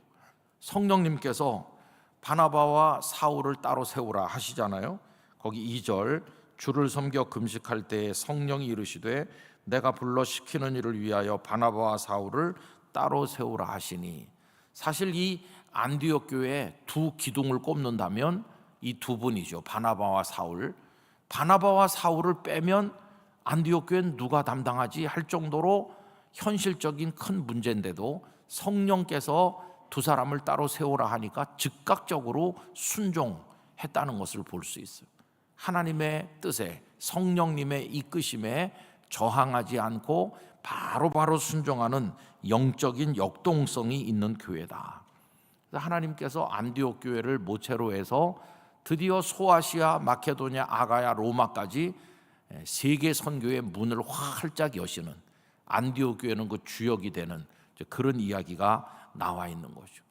성령님께서 바나바와 사울을 따로 세우라 하시잖아요. 거기 2절 주를 섬겨 금식할 때에 성령이 이르시되 내가 불러 시키는 일을 위하여 바나바와 사울을 따로 세우라 하시니, 사실 이 안디옥 교회에 두 기둥을 꼽는다면 이 두 분이죠. 바나바와 사울. 바나바와 사울을 빼면 안디옥 교회는 누가 담당하지 할 정도로 현실적인 큰 문제인데도 성령께서 두 사람을 따로 세우라 하니까 즉각적으로 순종했다는 것을 볼 수 있어요. 하나님의 뜻에 성령님의 이끄심에 저항하지 않고 바로바로 순종하는 영적인 역동성이 있는 교회다. 하나님께서 안디옥 교회를 모체로 해서 드디어 소아시아, 마케도냐, 아가야, 로마까지 세계 선교의 문을 활짝 여시는, 안디옥 교회는 그 주역이 되는 그런 이야기가 나와 있는 거죠.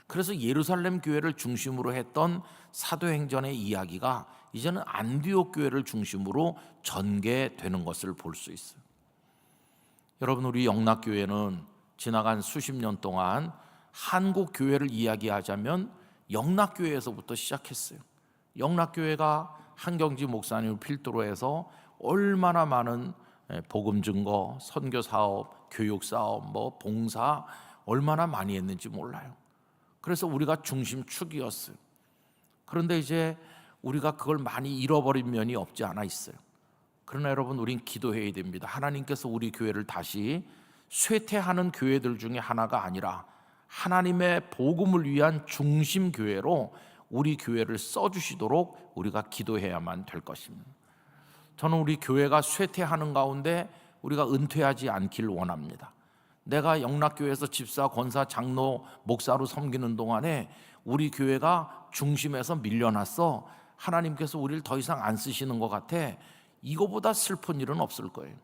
그래서 예루살렘 교회를 중심으로 했던 사도행전의 이야기가 이제는 안디옥 교회를 중심으로 전개되는 것을 볼 수 있어요. 여러분, 우리 영락교회는 지나간 수십 년 동안 한국 교회를 이야기하자면 영락교회에서부터 시작했어요. 영락교회가 한경지 목사님을 필두로 해서 얼마나 많은 복음 증거, 선교 사업, 교육 사업, 봉사 얼마나 많이 했는지 몰라요. 그래서 우리가 중심축이었어요. 그런데 이제 우리가 그걸 많이 잃어버린 면이 없지 않아 있어요. 그러나 여러분, 우린 기도해야 됩니다. 하나님께서 우리 교회를 다시 쇠퇴하는 교회들 중에 하나가 아니라 하나님의 복음을 위한 중심 교회로 우리 교회를 써주시도록 우리가 기도해야만 될 것입니다. 저는 우리 교회가 쇠퇴하는 가운데 우리가 은퇴하지 않길 원합니다. 내가 영락교회에서 집사, 권사, 장로, 목사로 섬기는 동안에 우리 교회가 중심에서 밀려났어. 하나님께서 우리를 더 이상 안 쓰시는 것 같아. 이거보다 슬픈 일은 없을 거예요.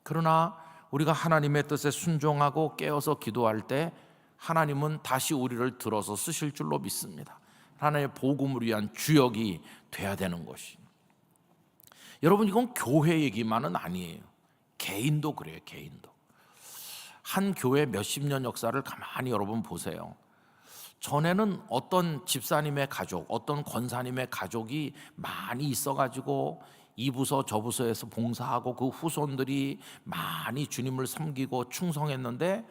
그러나 우리가 하나님의 뜻에 순종하고 깨어서 기도할 때 하나님은 다시 우리를 들어서 쓰실 줄로 믿습니다. 하나님의 복음을 위한 주역이 돼야 되는 것이. 여러분, 이건 교회 얘기만은 아니에요. 개인도 그래요. 개인도. 한 교회 몇십 년 역사를 가만히 여러분 보세요. 전에는 어떤 집사님의 가족, 어떤 권사님의 가족이 많이 있어가지고 이 부서 저 부서에서 봉사하고 그 후손들이 많이 주님을 섬기고 충성했는데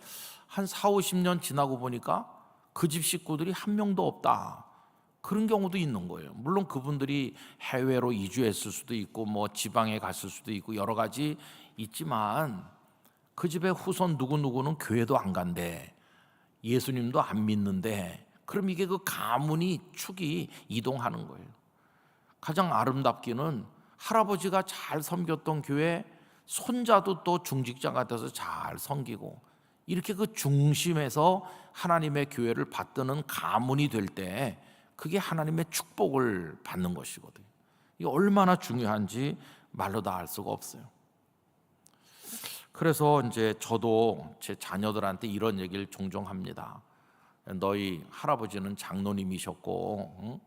한 4, 50년 지나고 보니까 그 집 식구들이 한 명도 없다. 그런 경우도 있는 거예요. 물론 그분들이 해외로 이주했을 수도 있고 지방에 갔을 수도 있고 여러 가지 있지만 그 집의 후손 누구누구는 교회도 안 간대. 예수님도 안 믿는데 그럼 이게 그 가문이 축이 이동하는 거예요. 가장 아름답기는 할아버지가 잘 섬겼던 교회 손자도 또 중직자가 돼서 잘 섬기고 이렇게 그 중심에서 하나님의 교회를 받드는 가문이 될 때 그게 하나님의 축복을 받는 것이거든요. 이게 얼마나 중요한지 말로 다 알 수가 없어요. 그래서 이제 저도 제 자녀들한테 이런 얘기를 종종 합니다. 너희 할아버지는 장로님이셨고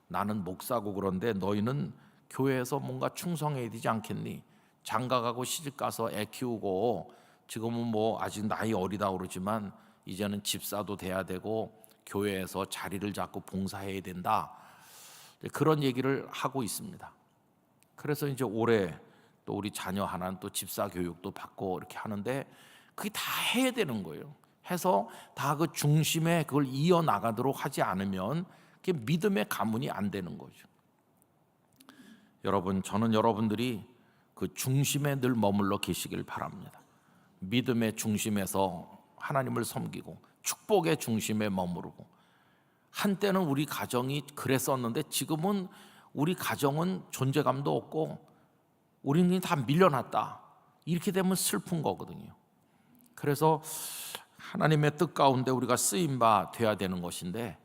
나는 목사고 그런데 너희는 교회에서 뭔가 충성해야 되지 않겠니? 장가가고 시집가서 애 키우고 지금은 아직 나이 어리다 그러지만 이제는 집사도 돼야 되고 교회에서 자리를 잡고 봉사해야 된다. 그런 얘기를 하고 있습니다. 그래서 이제 올해 또 우리 자녀 하나는 또 집사 교육도 받고 이렇게 하는데 그게 다 해야 되는 거예요. 해서 다 그 중심에 그걸 이어나가도록 하지 않으면 그게 믿음의 가문이 안 되는 거죠. 여러분, 저는 여러분들이 그 중심에 늘 머물러 계시길 바랍니다. 믿음의 중심에서 하나님을 섬기고 축복의 중심에 머무르고 한때는 우리 가정이 그랬었는데 지금은 우리 가정은 존재감도 없고 우리는 다 밀려났다. 이렇게 되면 슬픈 거거든요. 그래서 하나님의 뜻 가운데 우리가 쓰임바 돼야 되는 것인데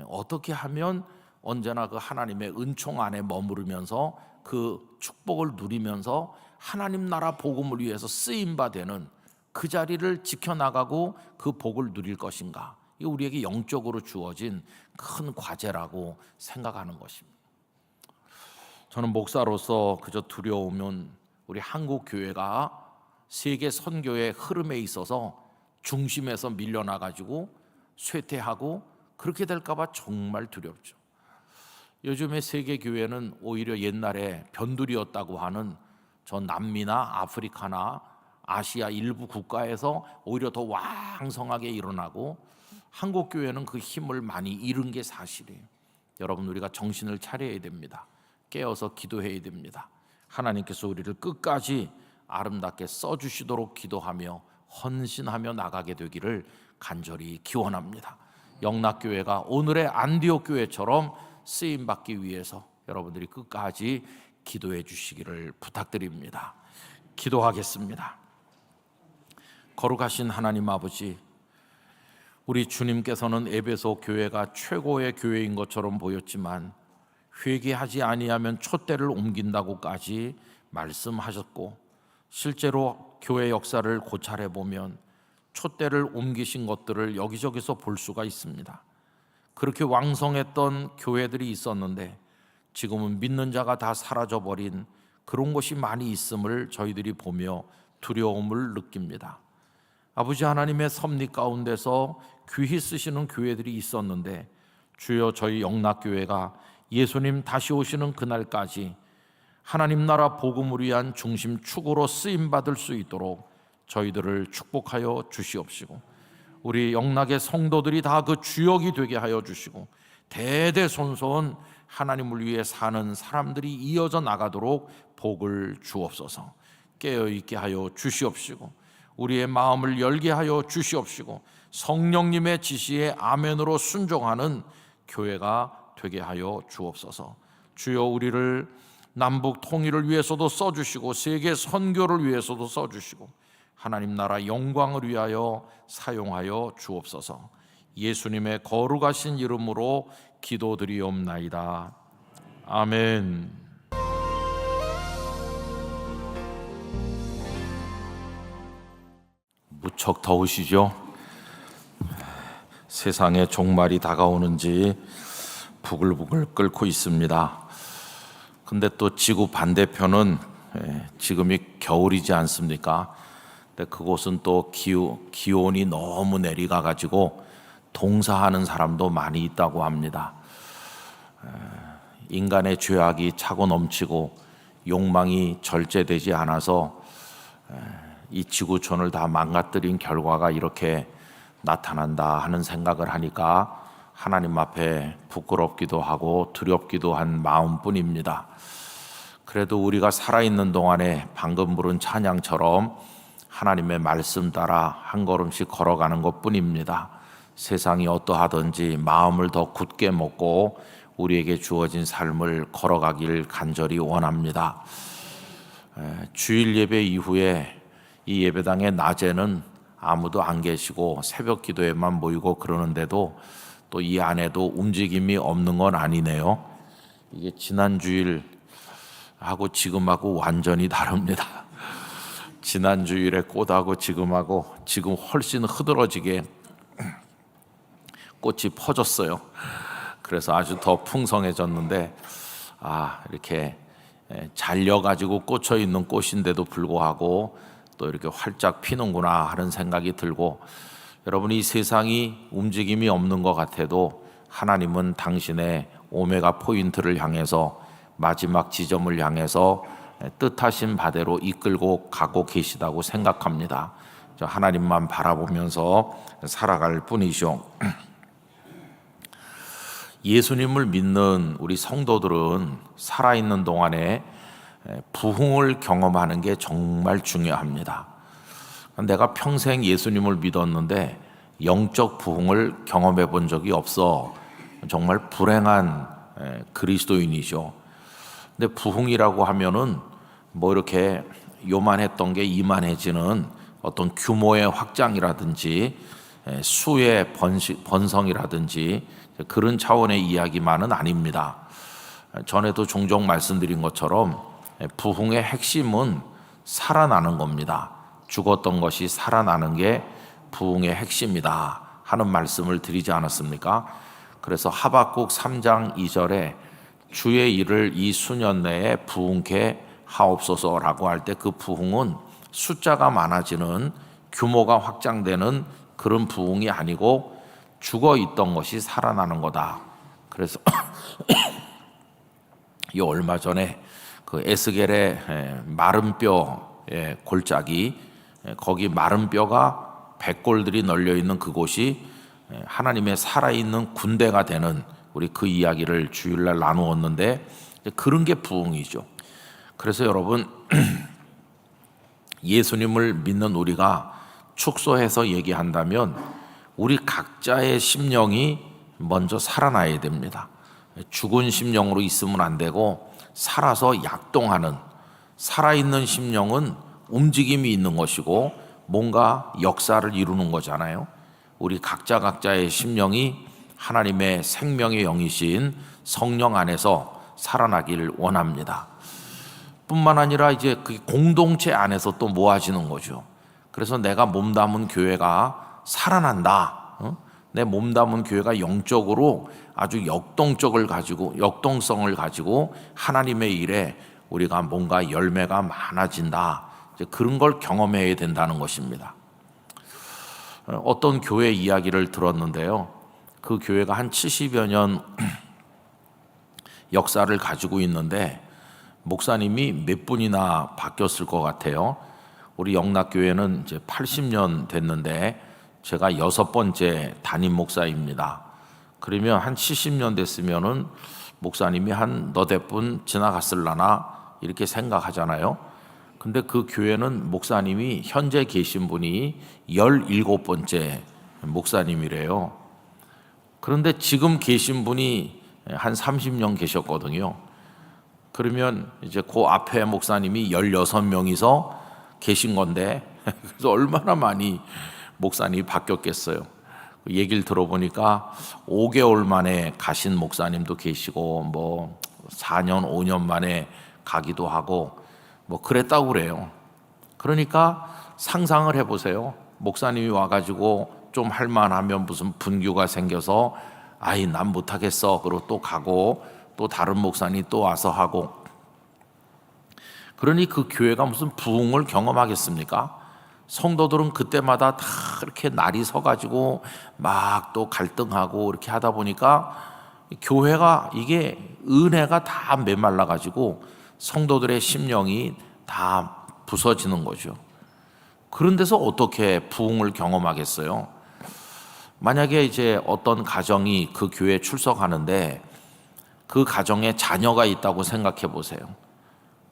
어떻게 하면 언제나 그 하나님의 은총 안에 머무르면서 그 축복을 누리면서 하나님 나라 복음을 위해서 쓰임바 되는 그 자리를 지켜나가고 그 복을 누릴 것인가. 이게 우리에게 영적으로 주어진 큰 과제라고 생각하는 것입니다. 저는 목사로서 그저 두려우면 우리 한국 교회가 세계 선교의 흐름에 있어서 중심에서 밀려나가지고 쇠퇴하고 그렇게 될까봐 정말 두렵죠. 요즘의 세계 교회는 오히려 옛날에 변두리였다고 하는 저 남미나 아프리카나 아시아 일부 국가에서 오히려 더 왕성하게 일어나고 한국 교회는 그 힘을 많이 잃은 게 사실이에요. 여러분, 우리가 정신을 차려야 됩니다. 깨어서 기도해야 됩니다. 하나님께서 우리를 끝까지 아름답게 써주시도록 기도하며 헌신하며 나가게 되기를 간절히 기원합니다. 영락교회가 오늘의 안디옥 교회처럼 쓰임받기 위해서 여러분들이 끝까지 기도해 주시기를 부탁드립니다. 기도하겠습니다. 거룩하신 하나님 아버지, 우리 주님께서는 에베소 교회가 최고의 교회인 것처럼 보였지만 회개하지 아니하면 촛대를 옮긴다고까지 말씀하셨고, 실제로 교회 역사를 고찰해 보면 촛대를 옮기신 것들을 여기저기서 볼 수가 있습니다. 그렇게 왕성했던 교회들이 있었는데 지금은 믿는 자가 다 사라져버린 그런 곳이 많이 있음을 저희들이 보며 두려움을 느낍니다. 아버지 하나님의 섭리 가운데서 귀히 쓰시는 교회들이 있었는데, 주여 저희 영락교회가 예수님 다시 오시는 그날까지 하나님 나라 복음을 위한 중심 축으로 쓰임받을 수 있도록 저희들을 축복하여 주시옵시고, 우리 영락의 성도들이 다 그 주역이 되게 하여 주시고, 대대손손 하나님을 위해 사는 사람들이 이어져 나가도록 복을 주옵소서. 깨어있게 하여 주시옵시고, 우리의 마음을 열게 하여 주시옵시고, 성령님의 지시에 아멘으로 순종하는 교회가 되게 하여 주옵소서. 주여 우리를 남북 통일을 위해서도 써주시고 세계 선교를 위해서도 써주시고 하나님 나라 영광을 위하여 사용하여 주옵소서. 예수님의 거룩하신 이름으로 기도드리옵나이다. 아멘. 무척 더우시죠? 세상에 종말이 다가오는지 부글부글 끓고 있습니다. 근데 또 지구 반대편은 지금이 겨울이지 않습니까? 근데 그곳은 또 기온이 너무 내리가 가지고 동사하는 사람도 많이 있다고 합니다. 인간의 죄악이 차고 넘치고 욕망이 절제되지 않아서 이 지구촌을 다 망가뜨린 결과가 이렇게 나타난다 하는 생각을 하니까 하나님 앞에 부끄럽기도 하고 두렵기도 한 마음뿐입니다. 그래도 우리가 살아있는 동안에 방금 부른 찬양처럼 하나님의 말씀 따라 한 걸음씩 걸어가는 것뿐입니다. 세상이 어떠하든지 마음을 더 굳게 먹고 우리에게 주어진 삶을 걸어가길 간절히 원합니다. 주일 예배 이후에 이 예배당의 낮에는 아무도 안 계시고 새벽 기도에만 모이고 그러는데도 또 이 안에도 움직임이 없는 건 아니네요. 이게 지난 주일하고 지금하고 완전히 다릅니다. 지난 주일에 꽃하고 지금하고 지금 훨씬 흐드러지게 꽃이 퍼졌어요. 그래서 아주 더 풍성해졌는데, 이렇게 잘려가지고 꽂혀 있는 꽃인데도 불구하고 또 이렇게 활짝 피는구나 하는 생각이 들고, 여러분 이 세상이 움직임이 없는 것 같아도 하나님은 당신의 오메가 포인트를 향해서 마지막 지점을 향해서 뜻하신 바대로 이끌고 가고 계시다고 생각합니다. 하나님만 바라보면서 살아갈 뿐이죠. 예수님을 믿는 우리 성도들은 살아있는 동안에 부흥을 경험하는 게 정말 중요합니다. 내가 평생 예수님을 믿었는데 영적 부흥을 경험해 본 적이 없어. 정말 불행한 그리스도인이죠. 근데 부흥이라고 하면은 뭐 이렇게 요만했던 게 이만해지는 어떤 규모의 확장이라든지 수의 번성이라든지 그런 차원의 이야기만은 아닙니다. 전에도 종종 말씀드린 것처럼 부흥의 핵심은 살아나는 겁니다. 죽었던 것이 살아나는 게 부흥의 핵심이다 하는 말씀을 드리지 않았습니까? 그래서 하박국 3장 2절에 주의 일을 이 수년 내에 부흥케 하옵소서라고 할 때 그 부흥은 숫자가 많아지는, 규모가 확장되는 그런 부흥이 아니고 죽어 있던 것이 살아나는 거다. 그래서 이 얼마 전에 그 에스겔의 마른 뼈의 골짜기, 거기 마른 뼈가 백골들이 널려 있는 그곳이 하나님의 살아있는 군대가 되는, 우리 그 이야기를 주일날 나누었는데 그런 게 부흥이죠. 그래서 여러분 예수님을 믿는 우리가 축소해서 얘기한다면 우리 각자의 심령이 먼저 살아나야 됩니다. 죽은 심령으로 있으면 안 되고 살아서 약동하는, 살아있는 심령은 움직임이 있는 것이고 뭔가 역사를 이루는 거잖아요. 우리 각자의 심령이 하나님의 생명의 영이신 성령 안에서 살아나길 원합니다. 뿐만 아니라 이제 그 공동체 안에서 또 모아지는 거죠. 그래서 내가 몸담은 교회가 살아난다. 내 몸담은 교회가 영적으로 아주 역동성을 가지고 하나님의 일에 우리가 뭔가 열매가 많아진다. 이제 그런 걸 경험해야 된다는 것입니다. 어떤 교회 이야기를 들었는데요. 그 교회가 한 70여 년 역사를 가지고 있는데 목사님이 몇 분이나 바뀌었을 것 같아요. 우리 영락교회는 이제 80년 됐는데 제가 6번째 담임 목사입니다. 그러면 한 70년 됐으면은 목사님이 한 너댓 분 지나갔을라나 이렇게 생각하잖아요. 근데 그 교회는 목사님이 현재 계신 분이 17번째 목사님이래요. 그런데 지금 계신 분이 한 30년 계셨거든요. 그러면 이제 그 앞에 목사님이 16명이서 계신 건데 그래서 얼마나 많이 목사님이 바뀌었겠어요. 얘기를 들어보니까 5개월 만에 가신 목사님도 계시고 뭐 4년, 5년 만에 가기도 하고 뭐 그랬다고 그래요. 그러니까 상상을 해보세요. 목사님이 와가지고 좀 할만하면 무슨 분규가 생겨서 아이 난 못하겠어 그러고 또 가고 또 다른 목사님이 또 와서 하고 그러니 그 교회가 무슨 부흥을 경험하겠습니까? 성도들은 그때마다 다 이렇게 날이 서가지고 막 또 갈등하고 이렇게 하다 보니까 교회가 이게 은혜가 다 메말라가지고 성도들의 심령이 다 부서지는 거죠. 그런 데서 어떻게 부흥을 경험하겠어요? 만약에 이제 어떤 가정이 그 교회에 출석하는데 그 가정에 자녀가 있다고 생각해 보세요.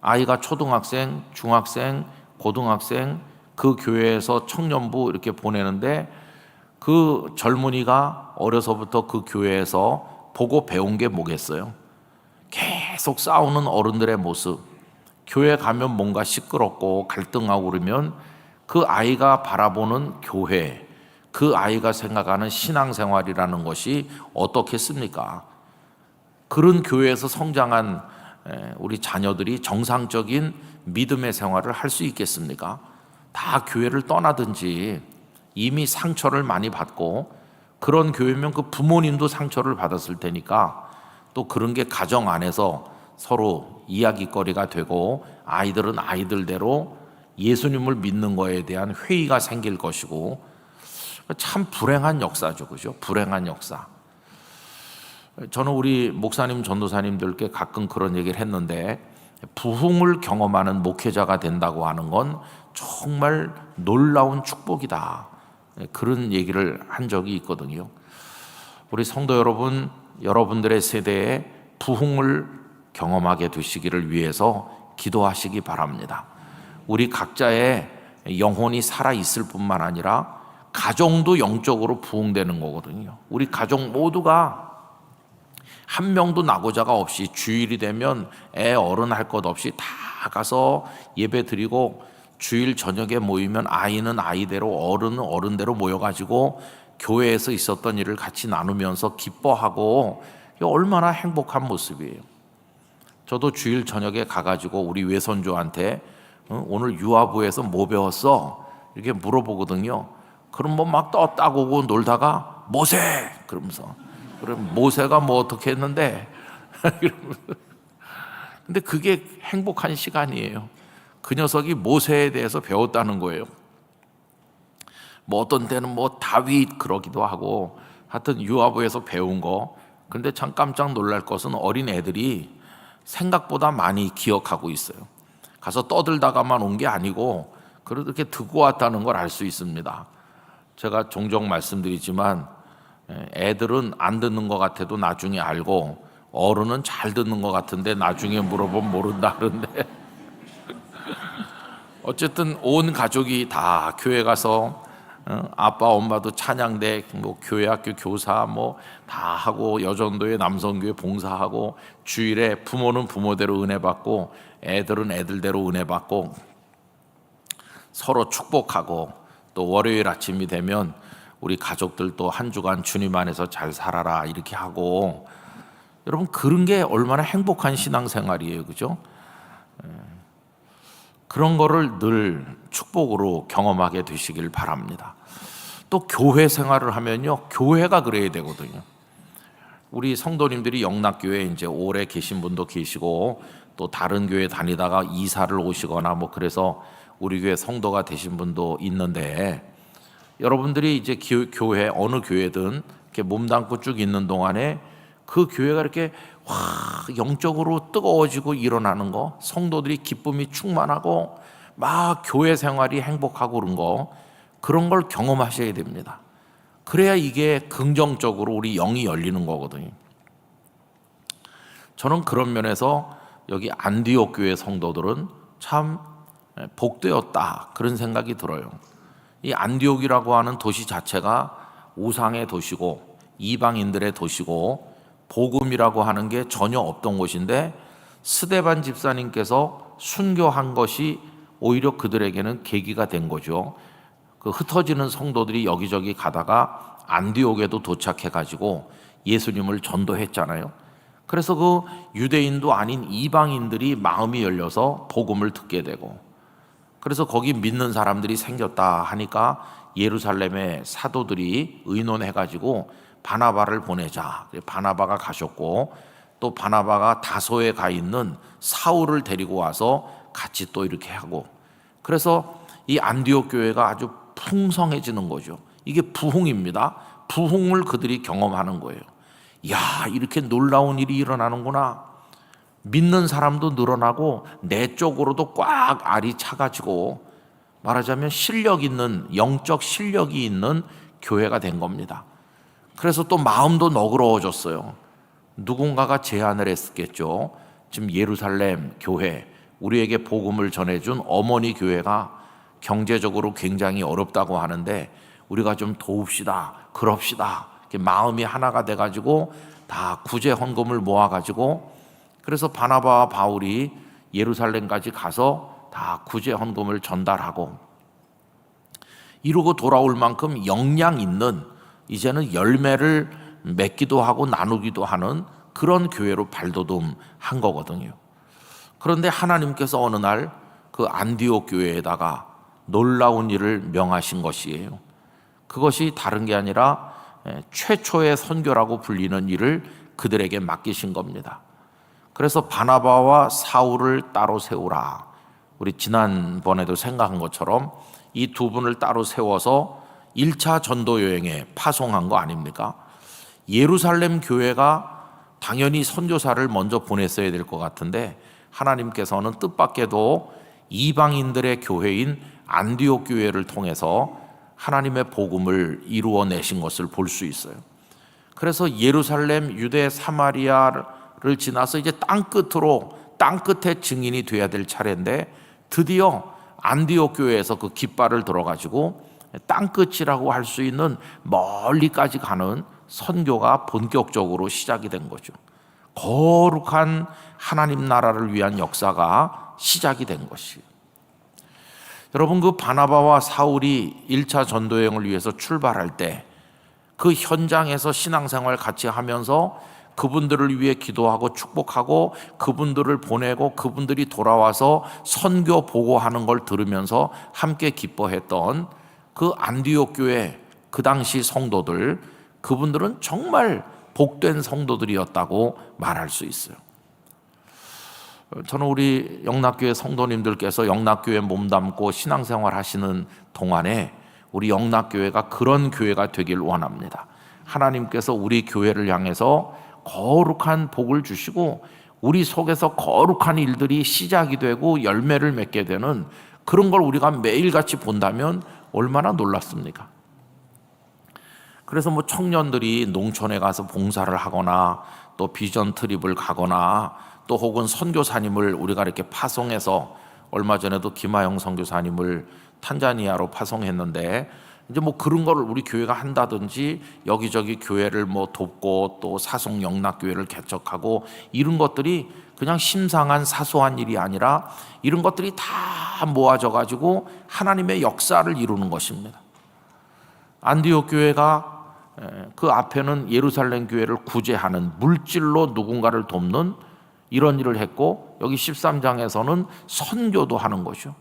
아이가 초등학생, 중학생, 고등학생 그 교회에서 청년부 이렇게 보내는데 그 젊은이가 어려서부터 그 교회에서 보고 배운 게 뭐겠어요? 계속 싸우는 어른들의 모습. 교회 가면 뭔가 시끄럽고 갈등하고 그러면 그 아이가 바라보는 교회, 그 아이가 생각하는 신앙생활이라는 것이 어떻겠습니까? 그런 교회에서 성장한 우리 자녀들이 정상적인 믿음의 생활을 할 수 있겠습니까? 다 교회를 떠나든지 이미 상처를 많이 받고 그런 교회면 그 부모님도 상처를 받았을 테니까 또 그런 게 가정 안에서 서로 이야기거리가 되고 아이들은 아이들대로 예수님을 믿는 거에 대한 회의가 생길 것이고 참 불행한 역사죠. 그죠? 불행한 역사. 저는 우리 목사님, 전도사님들께 가끔 그런 얘기를 했는데 부흥을 경험하는 목회자가 된다고 하는 건 정말 놀라운 축복이다. 그런 얘기를 한 적이 있거든요. 우리 성도 여러분, 여러분들의 세대에 부흥을 경험하게 되시기를 위해서 기도하시기 바랍니다. 우리 각자의 영혼이 살아있을 뿐만 아니라 가정도 영적으로 부흥되는 거거든요. 우리 가족 모두가 한 명도 낙오자가 없이 주일이 되면 애 어른 할 것 없이 다 가서 예배 드리고 주일 저녁에 모이면 아이는 아이대로 어른은 어른대로 모여가지고 교회에서 있었던 일을 같이 나누면서 기뻐하고 얼마나 행복한 모습이에요. 저도 주일 저녁에 가가지고 우리 외손주한테 오늘 유아부에서 뭐 배웠어? 이렇게 물어보거든요. 그럼 뭐 막 떠따고 놀다가 모세! 그러면서 그럼 모세가 뭐 어떻게 했는데 근데 그게 행복한 시간이에요. 그 녀석이 모세에 대해서 배웠다는 거예요. 뭐 어떤 때는 뭐 다윗 그러기도 하고 하여튼 유아부에서 배운 거. 근데 참 깜짝 놀랄 것은 어린 애들이 생각보다 많이 기억하고 있어요. 가서 떠들다가만 온 게 아니고 그렇게 듣고 왔다는 걸 알 수 있습니다. 제가 종종 말씀드리지만 애들은 안 듣는 것 같아도 나중에 알고 어른은 잘 듣는 것 같은데 나중에 물어보면 모른다 그러는데 어쨌든 온 가족이 다 교회 가서 아빠 엄마도 찬양대 뭐 교회학교 교사 뭐 다 하고 여전도회 남성교회 봉사하고 주일에 부모는 부모대로 은혜 받고 애들은 애들대로 은혜 받고 서로 축복하고 또 월요일 아침이 되면 우리 가족들도 한 주간 주님 안에서 잘 살아라 이렇게 하고 여러분 그런 게 얼마나 행복한 신앙생활이에요, 그죠? 그런 거를 늘 축복으로 경험하게 되시길 바랍니다. 또 교회 생활을 하면요, 교회가 그래야 되거든요. 우리 성도님들이 영락교회 이제 오래 계신 분도 계시고 또 다른 교회 다니다가 이사를 오시거나 뭐 그래서 우리 교회 성도가 되신 분도 있는데, 여러분들이 이제 교회 어느 교회든 이렇게 몸담고 쭉 있는 동안에 그 교회가 이렇게 영적으로 뜨거워지고 일어나는 거, 성도들이 기쁨이 충만하고 막 교회 생활이 행복하고 그런 걸 경험하셔야 됩니다. 그래야 이게 긍정적으로 우리 영이 열리는 거거든요. 저는 그런 면에서 여기 안디옥 교회 성도들은 참 복되었다, 그런 생각이 들어요. 이 안디옥이라고 하는 도시 자체가 우상의 도시고 이방인들의 도시고 복음이라고 하는 게 전혀 없던 곳인데, 스데반 집사님께서 순교한 것이 오히려 그들에게는 계기가 된 거죠. 그 흩어지는 성도들이 여기저기 가다가 안디옥에도 도착해 가지고 예수님을 전도했잖아요. 그래서 그 유대인도 아닌 이방인들이 마음이 열려서 복음을 듣게 되고, 그래서 거기 믿는 사람들이 생겼다 하니까 예루살렘의 사도들이 의논해 가지고 바나바를 보내자. 바나바가 가셨고, 또 바나바가 다소에 가 있는 사울을 데리고 와서 같이 또 이렇게 하고, 그래서 이 안디옥 교회가 아주 풍성해지는 거죠. 이게 부흥입니다. 부흥을 그들이 경험하는 거예요. 야, 이렇게 놀라운 일이 일어나는구나. 믿는 사람도 늘어나고 내적으로도 꽉 알이 차가지고, 말하자면 실력 있는, 영적 실력이 있는 교회가 된 겁니다. 그래서 또 마음도 너그러워졌어요. 누군가가 제안을 했겠죠. 지금 예루살렘 교회, 우리에게 복음을 전해준 어머니 교회가 경제적으로 굉장히 어렵다고 하는데 우리가 좀 도웁시다, 그럽시다. 이렇게 마음이 하나가 돼가지고 다 구제 헌금을 모아가지고, 그래서 바나바와 바울이 예루살렘까지 가서 다 구제 헌금을 전달하고, 이루고 돌아올 만큼 역량 있는, 이제는 열매를 맺기도 하고 나누기도 하는 그런 교회로 발돋움한 거거든요. 그런데 하나님께서 어느 날 그 안디옥 교회에다가 놀라운 일을 명하신 것이에요. 그것이 다른 게 아니라 최초의 선교라고 불리는 일을 그들에게 맡기신 겁니다. 그래서 바나바와 사울을 따로 세우라. 우리 지난번에도 생각한 것처럼 이 두 분을 따로 세워서 1차 전도 여행에 파송한 거 아닙니까? 예루살렘 교회가 당연히 선교사를 먼저 보냈어야 될 것 같은데, 하나님께서는 뜻밖에도 이방인들의 교회인 안디옥 교회를 통해서 하나님의 복음을 이루어내신 것을 볼 수 있어요. 그래서 예루살렘, 유대, 사마리아를 지나서 이제 땅 끝에 증인이 돼야 될 차례인데, 드디어 안디옥 교회에서 그 깃발을 들어가지고 땅 끝이라고 할 수 있는 멀리까지 가는 선교가 본격적으로 시작이 된 거죠. 거룩한 하나님 나라를 위한 역사가 시작이 된 것이에요. 여러분, 그 바나바와 사울이 1차 전도여행을 위해서 출발할 때 그 현장에서 신앙생활 같이 하면서 그분들을 위해 기도하고 축복하고 그분들을 보내고 그분들이 돌아와서 선교 보고하는 걸 들으면서 함께 기뻐했던 그 안디옥 교회 그 당시 성도들, 그분들은 정말 복된 성도들이었다고 말할 수 있어요. 저는 우리 영락교회 성도님들께서 영락교회 몸담고 신앙생활 하시는 동안에 우리 영락교회가 그런 교회가 되길 원합니다. 하나님께서 우리 교회를 향해서 거룩한 복을 주시고 우리 속에서 거룩한 일들이 시작이 되고 열매를 맺게 되는 그런 걸 우리가 매일같이 본다면 얼마나 놀랍습니까? 그래서 뭐 청년들이 농촌에 가서 봉사를 하거나 또 비전 트립을 가거나 또 혹은 선교사님을 우리가 이렇게 파송해서, 얼마 전에도 김하영 선교사님을 탄자니아로 파송했는데, 이제 뭐 그런 거를 우리 교회가 한다든지 여기저기 교회를 뭐 돕고 또 사송 영락교회를 개척하고, 이런 것들이 그냥 심상한 사소한 일이 아니라 이런 것들이 다 모아져 가지고 하나님의 역사를 이루는 것입니다. 안디옥 교회가 그 앞에는 예루살렘 교회를 구제하는, 물질로 누군가를 돕는 이런 일을 했고, 여기 13장에서는 선교도 하는 것이죠.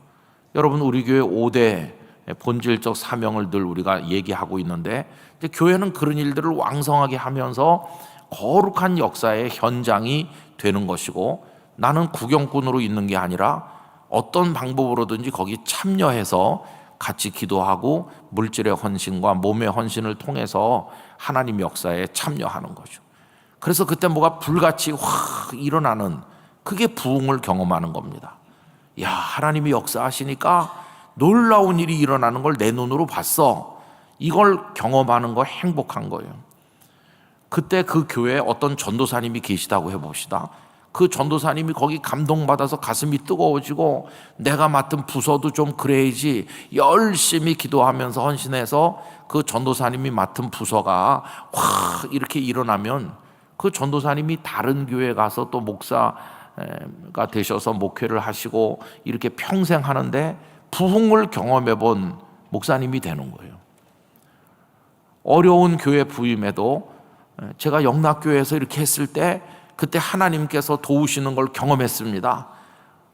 여러분, 우리 교회 5대 본질적 사명을 늘 우리가 얘기하고 있는데, 이제 교회는 그런 일들을 왕성하게 하면서 거룩한 역사의 현장이 되는 것이고, 나는 구경꾼으로 있는 게 아니라 어떤 방법으로든지 거기 참여해서 같이 기도하고 물질의 헌신과 몸의 헌신을 통해서 하나님 역사에 참여하는 거죠. 그래서 그때 뭐가 불같이 확 일어나는, 그게 부흥을 경험하는 겁니다. 야, 하나님이 역사하시니까 놀라운 일이 일어나는 걸 내 눈으로 봤어. 이걸 경험하는 거 행복한 거예요. 그때 그 교회에 어떤 전도사님이 계시다고 해봅시다. 그 전도사님이 거기 감동받아서 가슴이 뜨거워지고, 내가 맡은 부서도 좀 그래야지 열심히 기도하면서 헌신해서 그 전도사님이 맡은 부서가 확 이렇게 일어나면, 그 전도사님이 다른 교회 가서 또 목사가 되셔서 목회를 하시고 이렇게 평생 하는데 부흥을 경험해 본 목사님이 되는 거예요. 어려운 교회 부임에도 제가 영락교회에서 이렇게 했을 때 그때 하나님께서 도우시는 걸 경험했습니다.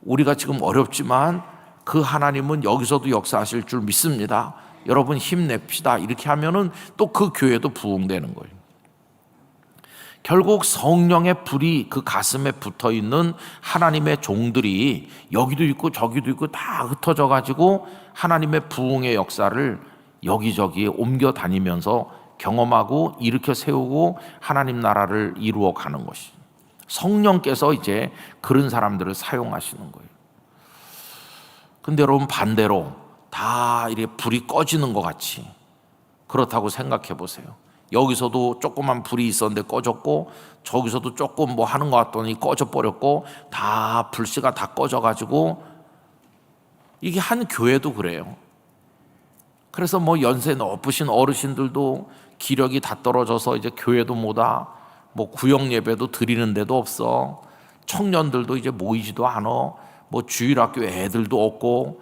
우리가 지금 어렵지만 그 하나님은 여기서도 역사하실 줄 믿습니다. 여러분 힘냅시다. 이렇게 하면은 또 그 교회도 부흥되는 거예요. 결국 성령의 불이 그 가슴에 붙어 있는 하나님의 종들이 여기도 있고 저기도 있고 다 흩어져 가지고 하나님의 부흥의 역사를 여기저기 옮겨 다니면서 경험하고 일으켜 세우고 하나님 나라를 이루어 가는 것이, 성령께서 이제 그런 사람들을 사용하시는 거예요. 근데 여러분, 반대로 다 이렇게 불이 꺼지는 것 같이, 그렇다고 생각해 보세요. 여기서도 조그만 불이 있었는데 꺼졌고, 저기서도 조금 뭐 하는 것 같더니 꺼져버렸고, 다 불씨가 다 꺼져가지고, 이게 한 교회도 그래요. 그래서 뭐 연세 높으신 어르신들도 기력이 다 떨어져서 이제 교회도 못와, 뭐 구역 예배도 드리는 데도 없어, 청년들도 이제 모이지도 않아, 뭐 주일학교 애들도 없고,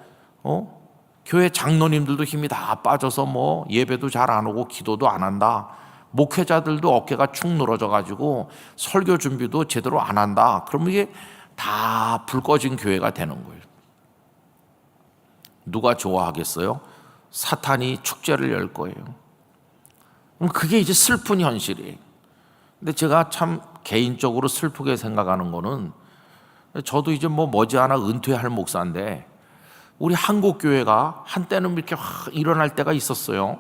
교회 장로님들도 힘이 다 빠져서 뭐 예배도 잘 안 오고 기도도 안 한다, 목회자들도 어깨가 축 늘어져 가지고 설교 준비도 제대로 안 한다. 그러면 이게 다 불 꺼진 교회가 되는 거예요. 누가 좋아하겠어요? 사탄이 축제를 열 거예요. 그게 이제 슬픈 현실이에요. 근데 제가 참 개인적으로 슬프게 생각하는 거는, 저도 이제 뭐 머지않아 은퇴할 목사인데, 우리 한국 교회가 한때는 이렇게 확 일어날 때가 있었어요.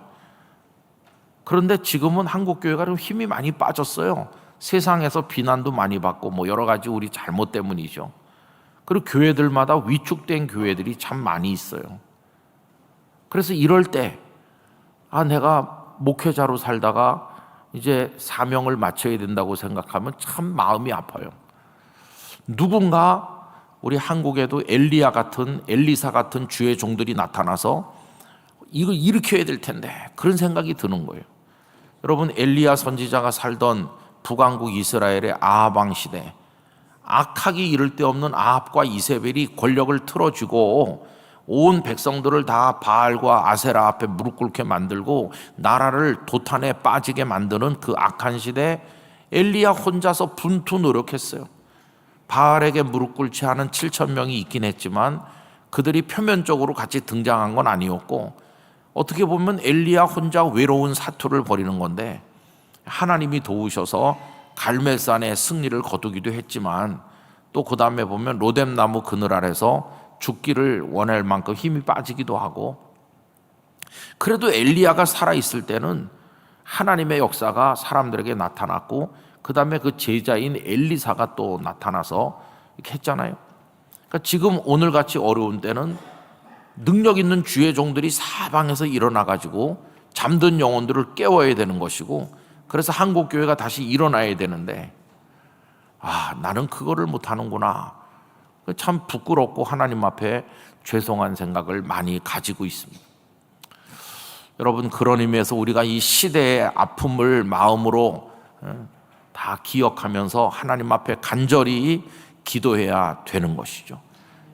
그런데 지금은 한국 교회가 좀 힘이 많이 빠졌어요. 세상에서 비난도 많이 받고 뭐 여러 가지 우리 잘못 때문이죠. 그리고 교회들마다 위축된 교회들이 참 많이 있어요. 그래서 이럴 때, 내가 목회자로 살다가 이제 사명을 마쳐야 된다고 생각하면 참 마음이 아파요. 누군가 우리 한국에도 엘리야 같은, 엘리사 같은 주의 종들이 나타나서 이걸 일으켜야 될 텐데, 그런 생각이 드는 거예요. 여러분, 엘리야 선지자가 살던 북왕국 이스라엘의 아합 왕 시대, 악하기 이를 데 없는 아합과 이세벨이 권력을 틀어쥐고 온 백성들을 다 바알과 아세라 앞에 무릎 꿇게 만들고 나라를 도탄에 빠지게 만드는 그 악한 시대에 엘리야 혼자서 분투 노력했어요. 바알에게 무릎 꿇지 않은 7,000명이 있긴 했지만 그들이 표면적으로 같이 등장한 건 아니었고, 어떻게 보면 엘리야 혼자 외로운 사투를 벌이는 건데, 하나님이 도우셔서 갈멜산의 승리를 거두기도 했지만, 또 그 다음에 보면 로뎀나무 그늘 아래서 죽기를 원할 만큼 힘이 빠지기도 하고, 그래도 엘리야가 살아있을 때는 하나님의 역사가 사람들에게 나타났고, 그 다음에 그 제자인 엘리사가 또 나타나서 이렇게 했잖아요. 그러니까 지금 오늘같이 어려운 때는 능력 있는 주의 종들이 사방에서 일어나가지고 잠든 영혼들을 깨워야 되는 것이고, 그래서 한국 교회가 다시 일어나야 되는데, 나는 그거를 못하는구나, 참 부끄럽고 하나님 앞에 죄송한 생각을 많이 가지고 있습니다. 여러분, 그런 의미에서 우리가 이 시대의 아픔을 마음으로 다 기억하면서 하나님 앞에 간절히 기도해야 되는 것이죠.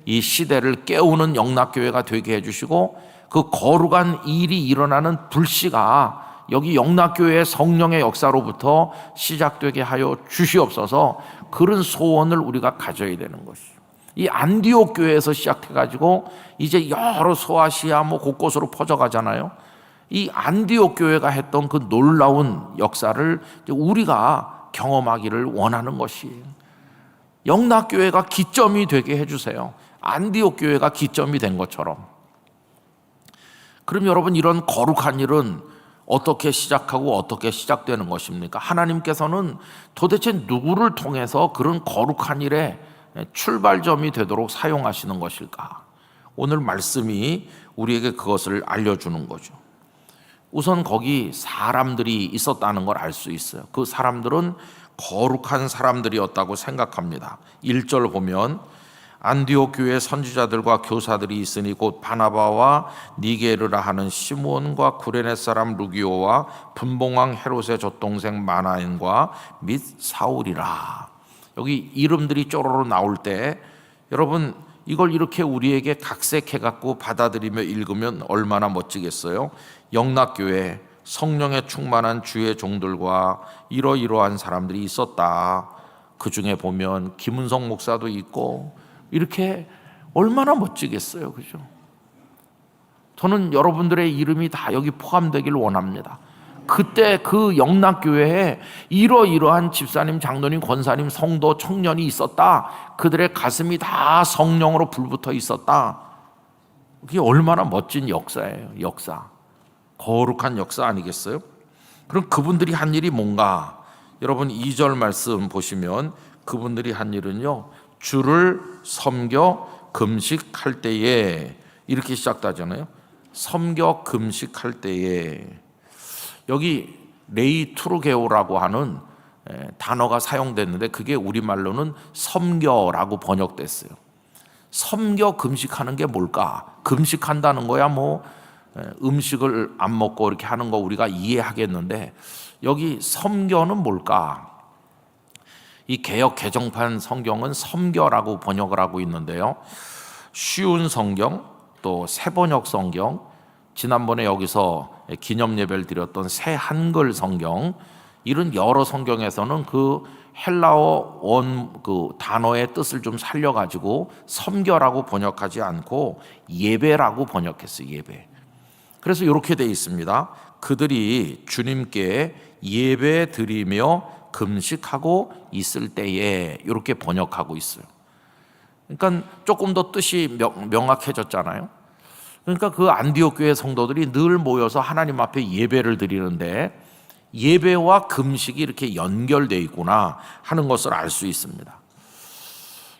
이 시대를 깨우는 영락교회가 되게 해주시고, 그 거룩한 일이 일어나는 불씨가 여기 영락교회의 성령의 역사로부터 시작되게 하여 주시옵소서. 그런 소원을 우리가 가져야 되는 것이죠. 이 안디옥 교회에서 시작해가지고 이제 여러 소아시아 곳곳으로 퍼져가잖아요. 이 안디옥 교회가 했던 그 놀라운 역사를 우리가 경험하기를 원하는 것이에요. 영락교회가 기점이 되게 해주세요. 안디옥 교회가 기점이 된 것처럼. 그럼 여러분, 이런 거룩한 일은 어떻게 시작하고 어떻게 시작되는 것입니까? 하나님께서는 도대체 누구를 통해서 그런 거룩한 일에 출발점이 되도록 사용하시는 것일까? 오늘 말씀이 우리에게 그것을 알려주는 거죠. 우선 거기 사람들이 있었다는 걸 알 수 있어요. 그 사람들은 거룩한 사람들이었다고 생각합니다. 1절 보면 안디옥 교회 선지자들과 교사들이 있으니 곧 바나바와 니게르라 하는 시므온과 구레네 사람 루기오와 분봉왕 헤롯의 젖동생 마나엔과 및 사울이라. 여기 이름들이 쪼로로 나올 때 여러분, 이걸 이렇게 우리에게 각색해 갖고 받아들이며 읽으면 얼마나 멋지겠어요. 영락교회 성령에 충만한 주의 종들과 이러이러한 사람들이 있었다. 그 중에 보면 김은성 목사도 있고, 이렇게 얼마나 멋지겠어요, 그죠? 저는 여러분들의 이름이 다 여기 포함되길 원합니다. 그때 그 영락교회에 이러이러한 집사님, 장로님, 권사님, 성도, 청년이 있었다. 그들의 가슴이 다 성령으로 불붙어 있었다. 그게 얼마나 멋진 역사예요. 역사, 거룩한 역사 아니겠어요? 그럼 그분들이 한 일이 뭔가? 여러분 2절 말씀 보시면 그분들이 한 일은요, 주를 섬겨 금식할 때에, 이렇게 시작하잖아요. 섬겨 금식할 때에. 여기 레이투르게오라고 하는 단어가 사용됐는데 그게 우리말로는 섬겨라고 번역됐어요. 섬겨 금식하는 게 뭘까? 금식한다는 거야 음식을 안 먹고 이렇게 하는 거 우리가 이해하겠는데, 여기 섬겨는 뭘까? 이 개역 개정판 성경은 섬겨라고 번역을 하고 있는데요, 쉬운 성경, 또 새번역 성경, 지난번에 여기서 기념 예배를 드렸던 새 한글 성경, 이런 여러 성경에서는 그 헬라어 그 단어의 뜻을 좀 살려가지고 섬겨라고 번역하지 않고 예배라고 번역했어요. 예배. 그래서 이렇게 돼 있습니다. 그들이 주님께 예배 드리며 금식하고 있을 때에, 이렇게 번역하고 있어요. 그러니까 조금 더 뜻이 명확해졌잖아요. 그러니까 그 안디옥 교회 성도들이 늘 모여서 하나님 앞에 예배를 드리는데 예배와 금식이 이렇게 연결되어 있구나 하는 것을 알 수 있습니다.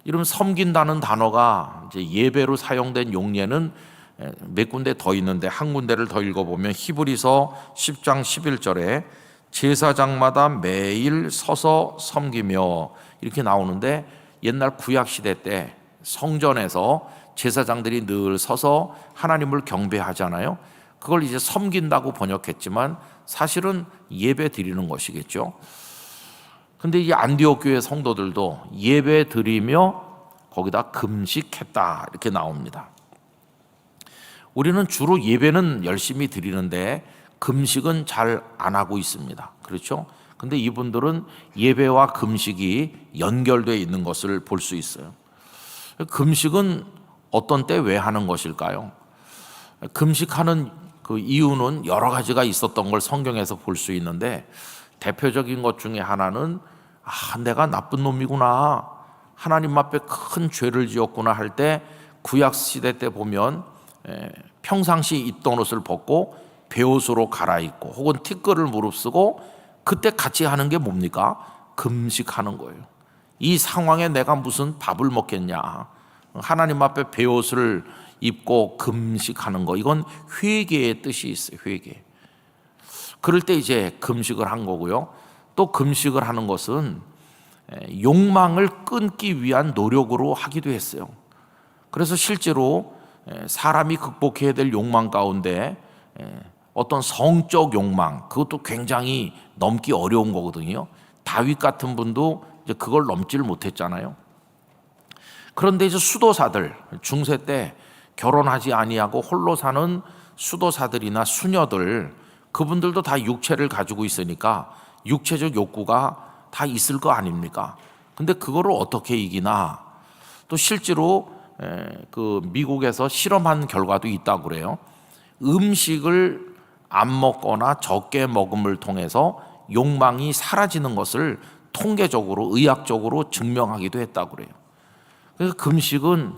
이러면 섬긴다는 단어가 이제 예배로 사용된 용례는 몇 군데 더 있는데 한 군데를 더 읽어보면 히브리서 10장 11절에 제사장마다 매일 서서 섬기며, 이렇게 나오는데 옛날 구약 시대 때 성전에서 제사장들이 늘 서서 하나님을 경배하잖아요. 그걸 이제 섬긴다고 번역했지만 사실은 예배 드리는 것이겠죠. 근데 이 안디옥 교회 성도들도 예배 드리며 거기다 금식했다, 이렇게 나옵니다. 우리는 주로 예배는 열심히 드리는데 금식은 잘 안 하고 있습니다. 그렇죠? 근데 이분들은 예배와 금식이 연결되어 있는 것을 볼 수 있어요. 금식은 어떤 때 왜 하는 것일까요? 금식하는 그 이유는 여러 가지가 있었던 걸 성경에서 볼 수 있는데, 대표적인 것 중에 하나는 내가 나쁜 놈이구나, 하나님 앞에 큰 죄를 지었구나 할 때 구약 시대 때 보면 평상시 입던 옷을 벗고 베옷으로 갈아입고 혹은 티끌을 무릅쓰고, 그때 같이 하는 게 뭡니까? 금식하는 거예요. 이 상황에 내가 무슨 밥을 먹겠냐, 하나님 앞에 베옷을 입고 금식하는 거, 이건 회개의 뜻이 있어요. 회개. 그럴 때 이제 금식을 한 거고요. 또 금식을 하는 것은 욕망을 끊기 위한 노력으로 하기도 했어요. 그래서 실제로 사람이 극복해야 될 욕망 가운데 어떤 성적 욕망, 그것도 굉장히 넘기 어려운 거거든요. 다윗 같은 분도 이제 그걸 넘지를 못했잖아요. 그런데 이제 수도사들, 중세 때 결혼하지 아니하고 홀로 사는 수도사들이나 수녀들, 그분들도 다 육체를 가지고 있으니까 육체적 욕구가 다 있을 거 아닙니까? 근데 그거를 어떻게 이기나? 또 실제로 그 미국에서 실험한 결과도 있다고 그래요. 음식을 안 먹거나 적게 먹음을 통해서 욕망이 사라지는 것을 통계적으로 의학적으로 증명하기도 했다고 그래요. 그래서 금식은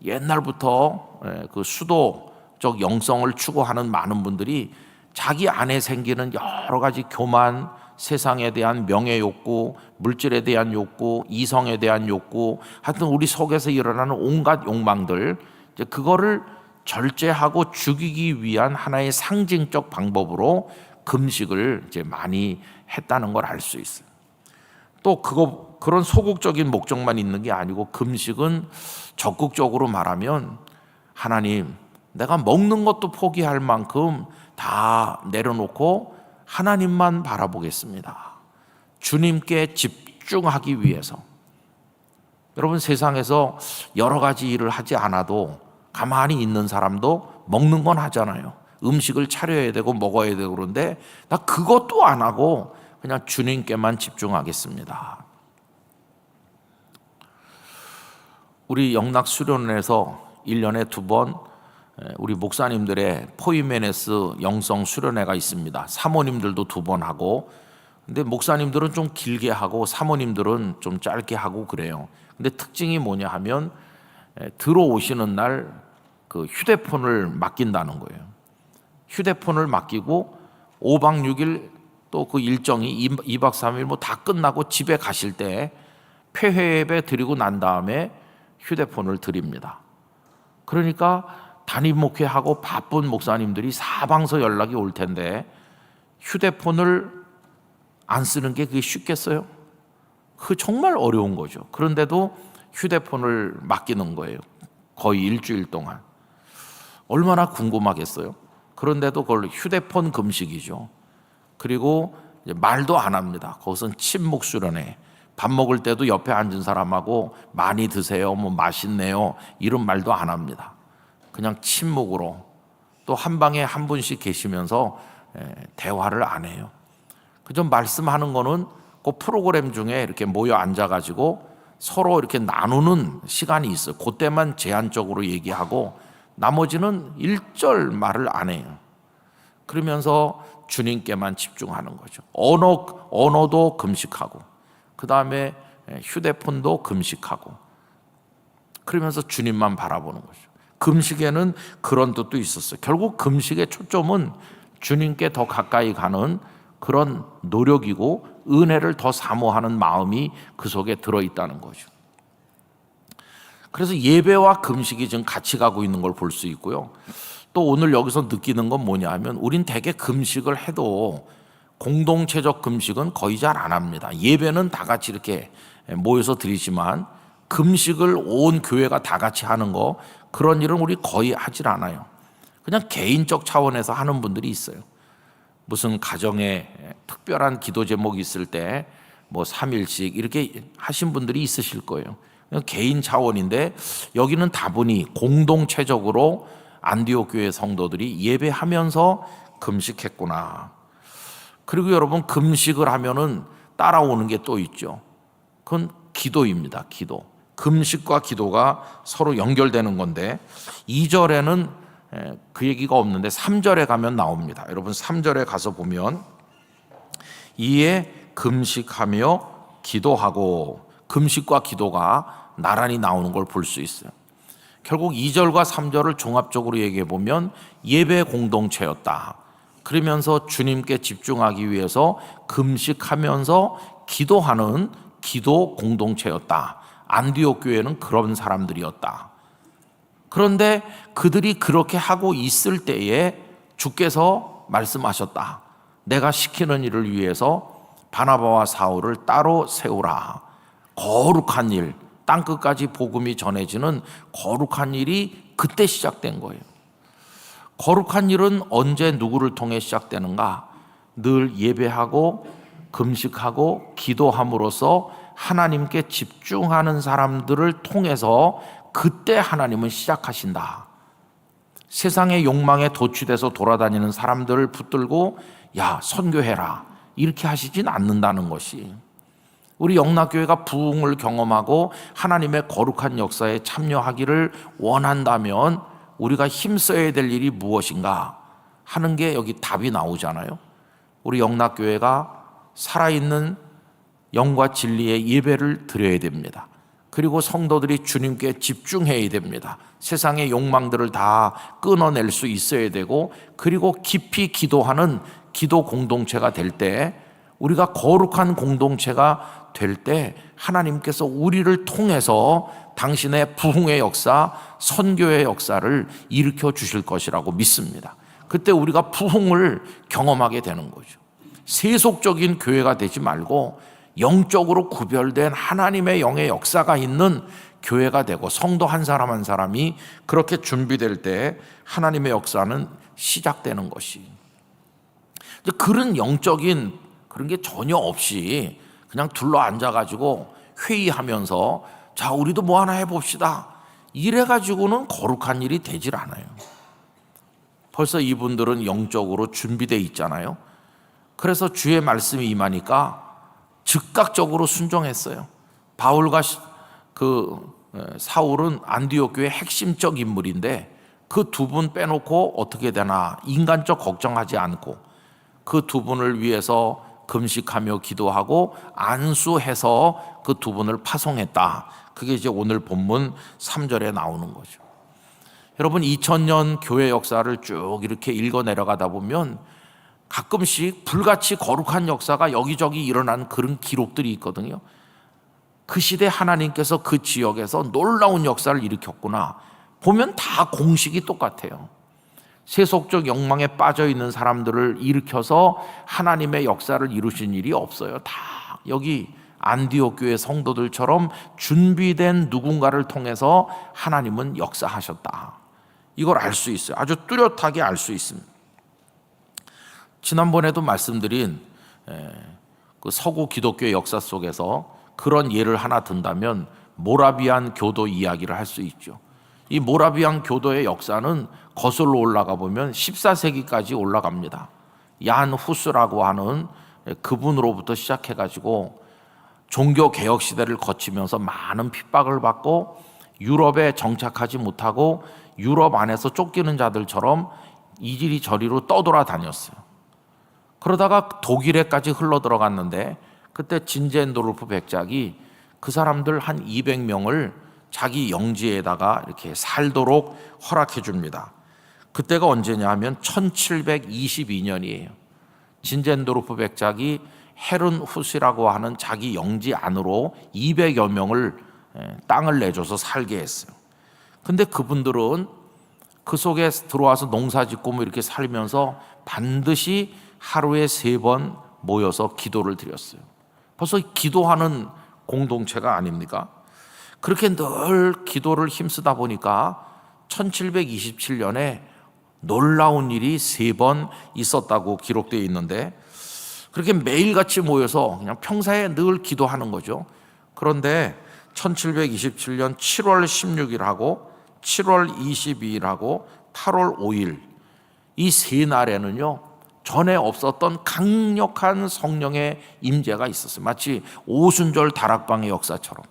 옛날부터 그 수도적 영성을 추구하는 많은 분들이 자기 안에 생기는 여러 가지 교만, 세상에 대한 명예 욕구, 물질에 대한 욕구, 이성에 대한 욕구, 하여튼 우리 속에서 일어나는 온갖 욕망들, 이제 그거를 절제하고 죽이기 위한 하나의 상징적 방법으로 금식을 이제 많이 했다는 걸 알 수 있어요. 또 그런 소극적인 목적만 있는 게 아니고 금식은 적극적으로 말하면 하나님, 내가 먹는 것도 포기할 만큼 다 내려놓고 하나님만 바라보겠습니다. 주님께 집중하기 위해서. 여러분, 세상에서 여러 가지 일을 하지 않아도 가만히 있는 사람도 먹는 건 하잖아요. 음식을 차려야 되고 먹어야 되고. 그런데 나 그것도 안 하고 그냥 주님께만 집중하겠습니다. 우리 영락 수련회에서 1년에 2번 우리 목사님들의 포이메네스 영성 수련회가 있습니다. 사모님들도 2번 하고, 근데 목사님들은 좀 길게 하고 사모님들은 좀 짧게 하고 그래요. 근데 특징이 뭐냐 하면 들어오시는 날 그 휴대폰을 맡긴다는 거예요. 휴대폰을 맡기고 5박 6일 또 그 일정이 2박 3일 뭐 다 끝나고 집에 가실 때 폐회배 드리고 난 다음에 휴대폰을 드립니다. 그러니까 담임 목회하고 바쁜 목사님들이 사방서 연락이 올 텐데 휴대폰을 안 쓰는 게 그게 쉽겠어요? 그 정말 어려운 거죠. 그런데도 휴대폰을 맡기는 거예요. 거의 일주일 동안. 얼마나 궁금하겠어요? 그런데도 그걸 휴대폰 금식이죠. 그리고 이제 말도 안 합니다. 거기서는 침묵 수련회. 밥 먹을 때도 옆에 앉은 사람하고 많이 드세요, 뭐 맛있네요, 이런 말도 안 합니다. 그냥 침묵으로. 또 한 방에 한 분씩 계시면서 대화를 안 해요. 그저 말씀하는 거는 그 프로그램 중에 이렇게 모여 앉아가지고 서로 이렇게 나누는 시간이 있어요. 그때만 제한적으로 얘기하고 나머지는 일절 말을 안 해요. 그러면서 주님께만 집중하는 거죠. 언어도 금식하고, 그 다음에 휴대폰도 금식하고, 그러면서 주님만 바라보는 거죠. 금식에는 그런 뜻도 있었어요. 결국 금식의 초점은 주님께 더 가까이 가는 그런 노력이고 은혜를 더 사모하는 마음이 그 속에 들어있다는 거죠. 그래서 예배와 금식이 지금 같이 가고 있는 걸 볼 수 있고요. 또 오늘 여기서 느끼는 건 뭐냐 하면 우린 대개 금식을 해도 공동체적 금식은 거의 잘 안 합니다. 예배는 다 같이 이렇게 모여서 드리지만 금식을 온 교회가 다 같이 하는 거, 그런 일은 우리 거의 하질 않아요. 그냥 개인적 차원에서 하는 분들이 있어요. 무슨 가정에 특별한 기도 제목이 있을 때 뭐 3일씩 이렇게 하신 분들이 있으실 거예요. 그냥 개인 차원인데 여기는 다분히 공동체적으로 안디옥 교회 성도들이 예배하면서 금식했구나. 그리고 여러분, 금식을 하면은 따라오는 게 또 있죠. 그건 기도입니다. 기도. 금식과 기도가 서로 연결되는 건데 2절에는 그 얘기가 없는데 3절에 가면 나옵니다. 여러분, 3절에 가서 보면 이에 금식하며 기도하고, 금식과 기도가 나란히 나오는 걸 볼 수 있어요. 결국 2절과 3절을 종합적으로 얘기해 보면 예배 공동체였다. 그러면서 주님께 집중하기 위해서 금식하면서 기도하는 기도 공동체였다. 안디옥 교회는 그런 사람들이었다. 그런데 그들이 그렇게 하고 있을 때에 주께서 말씀하셨다. 내가 시키는 일을 위해서 바나바와 사울을 따로 세우라. 거룩한 일, 땅끝까지 복음이 전해지는 거룩한 일이 그때 시작된 거예요. 거룩한 일은 언제 누구를 통해 시작되는가? 늘 예배하고 금식하고 기도함으로써 하나님께 집중하는 사람들을 통해서 그때 하나님은 시작하신다. 세상의 욕망에 도취돼서 돌아다니는 사람들을 붙들고 야, 선교해라 이렇게 하시진 않는다는 것이, 우리 영락교회가 부흥을 경험하고 하나님의 거룩한 역사에 참여하기를 원한다면 우리가 힘써야 될 일이 무엇인가 하는 게 여기 답이 나오잖아요. 우리 영락교회가 살아있는 영과 진리의 예배를 드려야 됩니다. 그리고 성도들이 주님께 집중해야 됩니다. 세상의 욕망들을 다 끊어낼 수 있어야 되고, 그리고 깊이 기도하는 기도 공동체가 될 때, 우리가 거룩한 공동체가 될 때 하나님께서 우리를 통해서 당신의 부흥의 역사, 선교의 역사를 일으켜 주실 것이라고 믿습니다. 그때 우리가 부흥을 경험하게 되는 거죠. 세속적인 교회가 되지 말고 영적으로 구별된 하나님의 영의 역사가 있는 교회가 되고, 성도 한 사람 한 사람이 그렇게 준비될 때 하나님의 역사는 시작되는 것이, 그런 영적인 그런 게 전혀 없이 그냥 둘러 앉아가지고 회의하면서 자, 우리도 뭐 하나 해봅시다 이래가지고는 거룩한 일이 되질 않아요. 벌써 이분들은 영적으로 준비되어 있잖아요. 그래서 주의 말씀이 임하니까 즉각적으로 순종했어요. 바울과 사울은 안디옥 교회의 핵심적 인물인데 그 두 분 빼놓고 어떻게 되나 인간적 걱정하지 않고 그 두 분을 위해서 금식하며 기도하고 안수해서 그 두 분을 파송했다. 그게 이제 오늘 본문 3절에 나오는 거죠. 여러분, 2000년 교회 역사를 쭉 이렇게 읽어 내려가다 보면 가끔씩 불같이 거룩한 역사가 여기저기 일어난 그런 기록들이 있거든요. 그 시대 하나님께서 그 지역에서 놀라운 역사를 일으켰구나. 보면 다 공식이 똑같아요. 세속적 욕망에 빠져 있는 사람들을 일으켜서 하나님의 역사를 이루신 일이 없어요. 다 여기 안디옥 교회 성도들처럼 준비된 누군가를 통해서 하나님은 역사하셨다. 이걸 알 수 있어요. 아주 뚜렷하게 알 수 있습니다. 지난번에도 말씀드린 그 서구 기독교의 역사 속에서 그런 예를 하나 든다면 모라비안 교도 이야기를 할 수 있죠. 이 모라비안 교도의 역사는 거슬러 올라가 보면 14세기까지 올라갑니다. 얀 후스라고 하는 그분으로부터 시작해가지고 종교 개혁 시대를 거치면서 많은 핍박을 받고 유럽에 정착하지 못하고 유럽 안에서 쫓기는 자들처럼 이리저리 저리로 떠돌아다녔어요. 그러다가 독일에까지 흘러 들어갔는데 그때 진젠도르프 백작이 그 사람들 한 200명을 자기 영지에다가 이렇게 살도록 허락해 줍니다. 그때가 언제냐 하면 1722년이에요. 진젠도르프 백작이 헤른 후스라고 하는 자기 영지 안으로 200여 명을 땅을 내줘서 살게 했어요. 근데 그분들은 그 속에 들어와서 농사 짓고 뭐 이렇게 살면서 반드시 하루에 3번 모여서 기도를 드렸어요. 벌써 기도하는 공동체가 아닙니까? 그렇게 늘 기도를 힘쓰다 보니까 1727년에 놀라운 일이 3번 있었다고 기록되어 있는데, 그렇게 매일같이 모여서 그냥 평소에 늘 기도하는 거죠. 그런데 1727년 7월 16일하고 7월 22일하고 8월 5일 이 3날에는요 전에 없었던 강력한 성령의 임재가 있었어요. 마치 오순절 다락방의 역사처럼.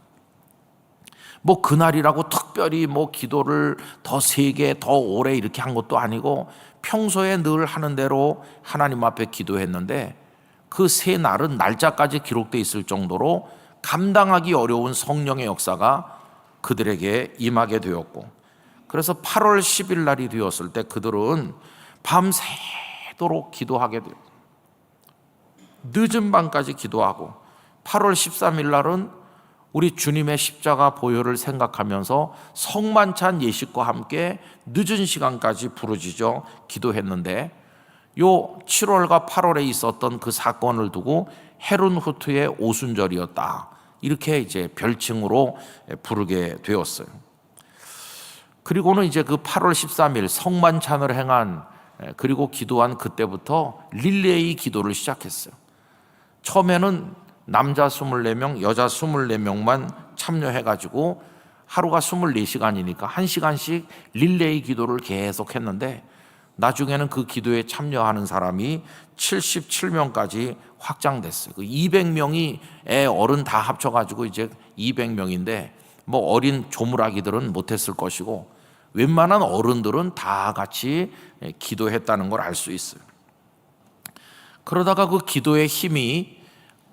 뭐 그날이라고 특별히 뭐 기도를 더 세게 더 오래 이렇게 한 것도 아니고 평소에 늘 하는 대로 하나님 앞에 기도했는데, 그 3날은 날짜까지 기록되어 있을 정도로 감당하기 어려운 성령의 역사가 그들에게 임하게 되었고, 그래서 8월 10일 날이 되었을 때 그들은 밤새도록 기도하게 되었고 늦은 밤까지 기도하고, 8월 13일 날은 우리 주님의 십자가 보혈을 생각하면서 성만찬 예식과 함께 늦은 시간까지 부르짖어 기도했는데, 요 7월과 8월에 있었던 그 사건을 두고 헤룬후트의 오순절이었다, 이렇게 이제 별칭으로 부르게 되었어요. 그리고는 이제 그 8월 13일 성만찬을 행한, 그리고 기도한 그때부터 릴레이 기도를 시작했어요. 처음에는 남자 24명, 여자 24명만 참여해가지고 하루가 24시간이니까 1시간씩 릴레이 기도를 계속 했는데 나중에는 그 기도에 참여하는 사람이 77명까지 확장됐어요. 그 200명이 애 어른 다 합쳐가지고 이제 200명인데 뭐 어린 조물아기들은 못했을 것이고 웬만한 어른들은 다 같이 기도했다는 걸 알 수 있어요. 그러다가 그 기도의 힘이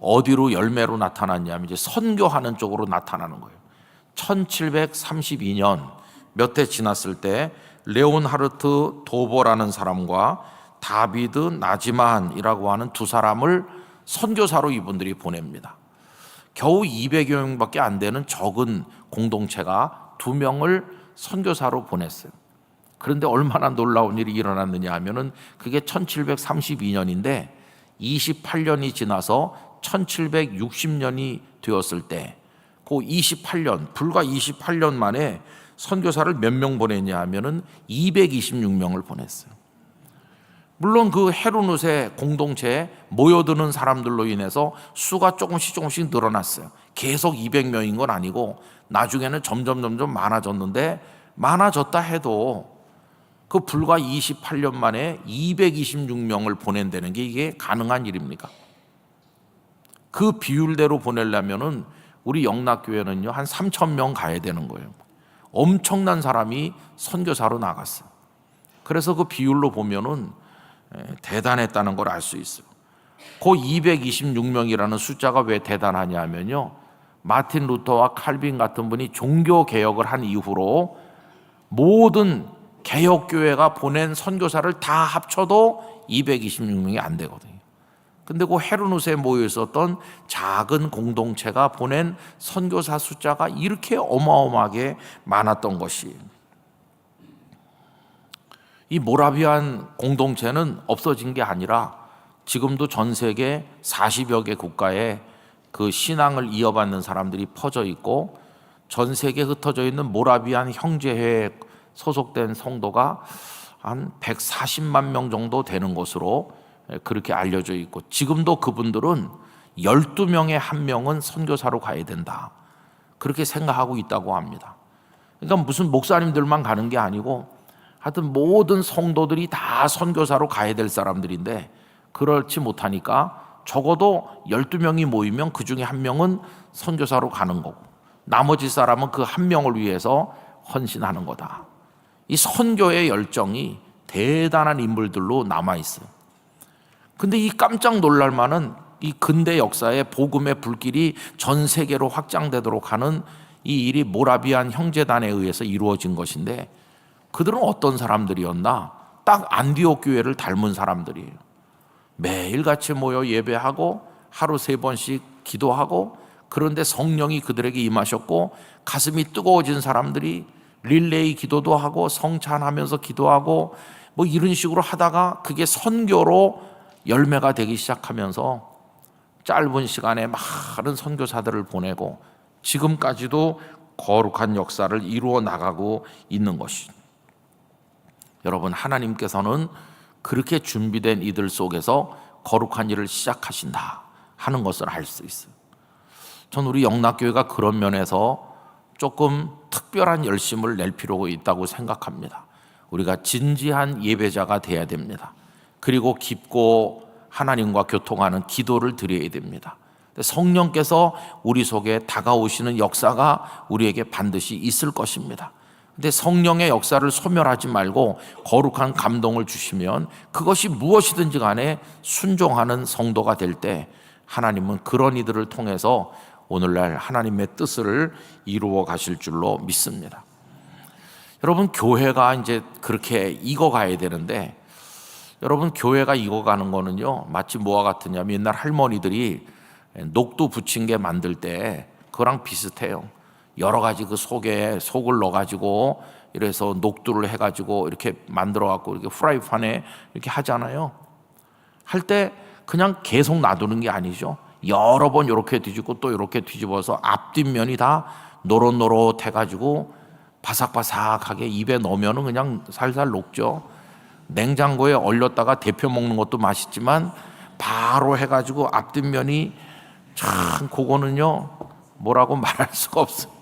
어디로 열매로 나타났냐면 이제 선교하는 쪽으로 나타나는 거예요. 1732년 몇 해 지났을 때 레온하르트 도보라는 사람과 다비드 나지만이라고 하는 두 사람을 선교사로 이분들이 보냅니다. 겨우 200여 명밖에 안 되는 적은 공동체가 두 명을 선교사로 보냈어요. 그런데 얼마나 놀라운 일이 일어났느냐 하면은 그게 1732년인데 28년이 지나서 1760년이 되었을 때 그 28년, 불과 28년 만에 선교사를 몇 명 보냈냐 하면은 226명을 보냈어요. 물론 그 헤르누세 공동체에 모여드는 사람들로 인해서 수가 조금씩 늘어났어요. 계속 200명인 건 아니고 나중에는 점점 많아졌는데 많아졌다 해도 그 불과 28년 만에 226명을 보낸다는 게 이게 가능한 일입니까? 그 비율대로 보내려면은 우리 영락교회는요 한 3,000명 가야 되는 거예요. 엄청난 사람이 선교사로 나갔어요. 그래서 그 비율로 보면은 대단했다는 걸 알 수 있어요. 그 226명이라는 숫자가 왜 대단하냐면요, 마틴 루터와 칼빈 같은 분이 종교 개혁을 한 이후로 모든 개혁교회가 보낸 선교사를 다 합쳐도 226명이 안 되거든요. 근데 그 헤르누세에 모여 있었던 작은 공동체가 보낸 선교사 숫자가 이렇게 어마어마하게 많았던 것이, 이 모라비안 공동체는 없어진 게 아니라 지금도 전 세계 40여 개 국가에 그 신앙을 이어받는 사람들이 퍼져 있고 전 세계에 흩어져 있는 모라비안 형제회에 소속된 성도가 한 140만 명 정도 되는 것으로 그렇게 알려져 있고, 지금도 그분들은 12명에 한 명은 선교사로 가야 된다, 그렇게 생각하고 있다고 합니다. 그러니까 무슨 목사님들만 가는 게 아니고 하여튼 모든 성도들이 다 선교사로 가야 될 사람들인데 그렇지 못하니까 적어도 12명이 모이면 그 중에 한 명은 선교사로 가는 거고 나머지 사람은 그 한 명을 위해서 헌신하는 거다. 이 선교의 열정이 대단한 인물들로 남아있어요. 근데 이 깜짝 놀랄 만한 이 근대 역사의 복음의 불길이 전 세계로 확장되도록 하는 이 일이 모라비안 형제단에 의해서 이루어진 것인데, 그들은 어떤 사람들이었나? 딱 안디옥 교회를 닮은 사람들이에요. 매일같이 모여 예배하고 하루 3번씩 기도하고, 그런데 성령이 그들에게 임하셨고 가슴이 뜨거워진 사람들이 릴레이 기도도 하고 성찬하면서 기도하고 뭐 이런 식으로 하다가 그게 선교로 열매가 되기 시작하면서 짧은 시간에 많은 선교사들을 보내고 지금까지도 거룩한 역사를 이루어 나가고 있는 것이, 여러분, 하나님께서는 그렇게 준비된 이들 속에서 거룩한 일을 시작하신다 하는 것을 알 수 있어요. 전 우리 영락교회가 그런 면에서 조금 특별한 열심을 낼 필요가 있다고 생각합니다. 우리가 진지한 예배자가 돼야 됩니다. 그리고 깊고 하나님과 교통하는 기도를 드려야 됩니다. 성령께서 우리 속에 다가오시는 역사가 우리에게 반드시 있을 것입니다. 근데 성령의 역사를 소멸하지 말고 거룩한 감동을 주시면 그것이 무엇이든지 간에 순종하는 성도가 될 때 하나님은 그런 이들을 통해서 오늘날 하나님의 뜻을 이루어 가실 줄로 믿습니다. 여러분, 교회가 이제 그렇게 익어가야 되는데, 여러분, 교회가 익어가는 거는요 마치 뭐와 같으냐면 옛날 할머니들이 녹두 부침개 만들 때 그거랑 비슷해요. 여러 가지 그 속에 속을 넣어가지고 이래서 녹두를 해가지고 이렇게 만들어갖고 이렇게 후라이팬에 이렇게 하잖아요. 할 때 그냥 계속 놔두는 게 아니죠. 여러 번 이렇게 뒤집고 또 이렇게 뒤집어서 앞뒷면이 다 노릇노릇 해가지고 바삭바삭하게 입에 넣으면 그냥 살살 녹죠. 냉장고에 얼렸다가 데펴 먹는 것도 맛있지만 바로 해가지고 앞뒷면이 참, 그거는요 뭐라고 말할 수가 없어요.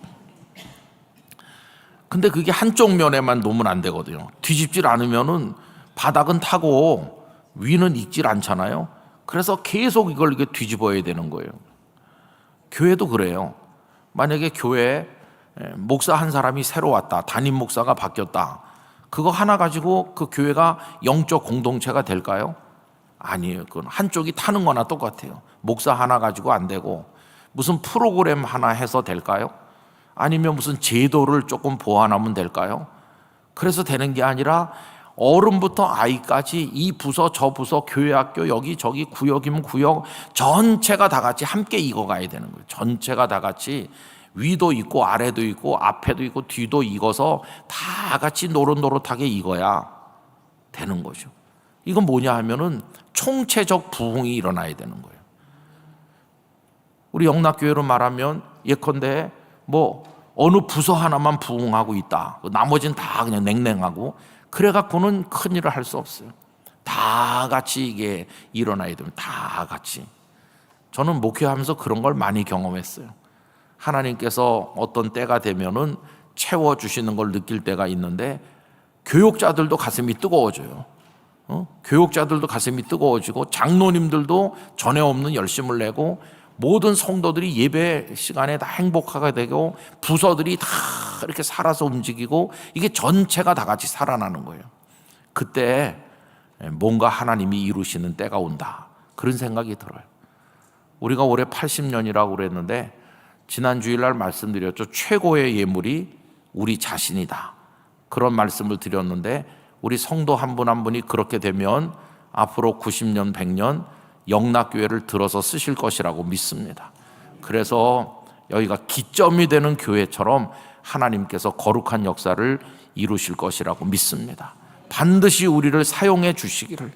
근데 그게 한쪽 면에만 놓으면 안 되거든요. 뒤집질 않으면은 바닥은 타고 위는 익질 않잖아요. 그래서 계속 이걸 이렇게 뒤집어야 되는 거예요. 교회도 그래요. 만약에 교회에 목사 한 사람이 새로 왔다, 담임 목사가 바뀌었다, 그거 하나 가지고 그 교회가 영적 공동체가 될까요? 아니에요. 그건 한쪽이 타는 거나 똑같아요. 목사 하나 가지고 안 되고 무슨 프로그램 하나 해서 될까요? 아니면 무슨 제도를 조금 보완하면 될까요? 그래서 되는 게 아니라 어른부터 아이까지 이 부서 저 부서 교회 학교 여기 저기 구역이면 구역 전체가 다 같이 함께 익어가야 되는 거예요. 전체가 다 같이 위도 있고 아래도 있고 앞에도 있고 뒤도 익어서 다 같이 노릇노릇하게 익어야 되는 거죠. 이건 뭐냐 하면은 총체적 부흥이 일어나야 되는 거예요. 우리 영락교회로 말하면 예컨대 뭐 어느 부서 하나만 부흥하고 있다, 나머지는 다 그냥 냉랭하고, 그래갖고는 큰일을 할 수 없어요. 다 같이 이게 일어나야 됩니다. 다 같이. 저는 목회하면서 그런 걸 많이 경험했어요. 하나님께서 어떤 때가 되면은 채워주시는 걸 느낄 때가 있는데 교육자들도 가슴이 뜨거워져요. 교육자들도 가슴이 뜨거워지고 장로님들도 전에 없는 열심을 내고 모든 성도들이 예배 시간에 다 행복하게 되고 부서들이 다 이렇게 살아서 움직이고 이게 전체가 다 같이 살아나는 거예요. 그때 뭔가 하나님이 이루시는 때가 온다, 그런 생각이 들어요. 우리가 올해 80년이라고 그랬는데 지난 주일날 말씀드렸죠. 최고의 예물이 우리 자신이다, 그런 말씀을 드렸는데 우리 성도 한 분 한 분이 그렇게 되면 앞으로 90년 100년 영락교회를 들어서 쓰실 것이라고 믿습니다. 그래서 여기가 기점이 되는 교회처럼 하나님께서 거룩한 역사를 이루실 것이라고 믿습니다. 반드시 우리를 사용해 주시기를,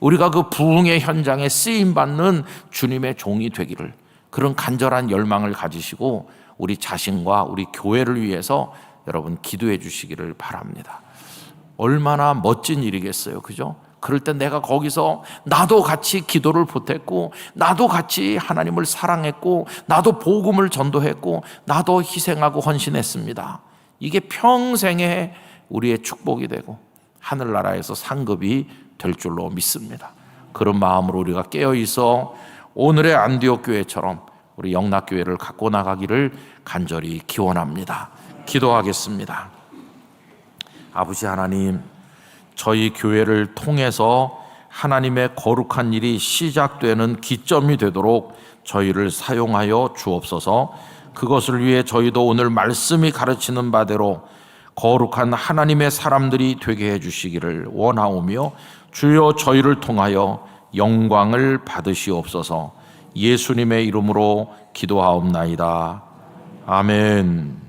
우리가 그 부흥의 현장에 쓰임받는 주님의 종이 되기를, 그런 간절한 열망을 가지시고 우리 자신과 우리 교회를 위해서 여러분 기도해 주시기를 바랍니다. 얼마나 멋진 일이겠어요, 그죠? 그럴 때 내가 거기서 나도 같이 기도를 보탰고 나도 같이 하나님을 사랑했고 나도 복음을 전도했고 나도 희생하고 헌신했습니다. 이게 평생의 우리의 축복이 되고 하늘나라에서 상급이 될 줄로 믿습니다. 그런 마음으로 우리가 깨어있어 오늘의 안디옥 교회처럼 우리 영락교회를 갖고 나가기를 간절히 기원합니다. 기도하겠습니다. 아버지 하나님, 저희 교회를 통해서 하나님의 거룩한 일이 시작되는 기점이 되도록 저희를 사용하여 주옵소서. 그것을 위해 저희도 오늘 말씀이 가르치는 바대로 거룩한 하나님의 사람들이 되게 해주시기를 원하오며, 주여 저희를 통하여 영광을 받으시옵소서. 예수님의 이름으로 기도하옵나이다. 아멘.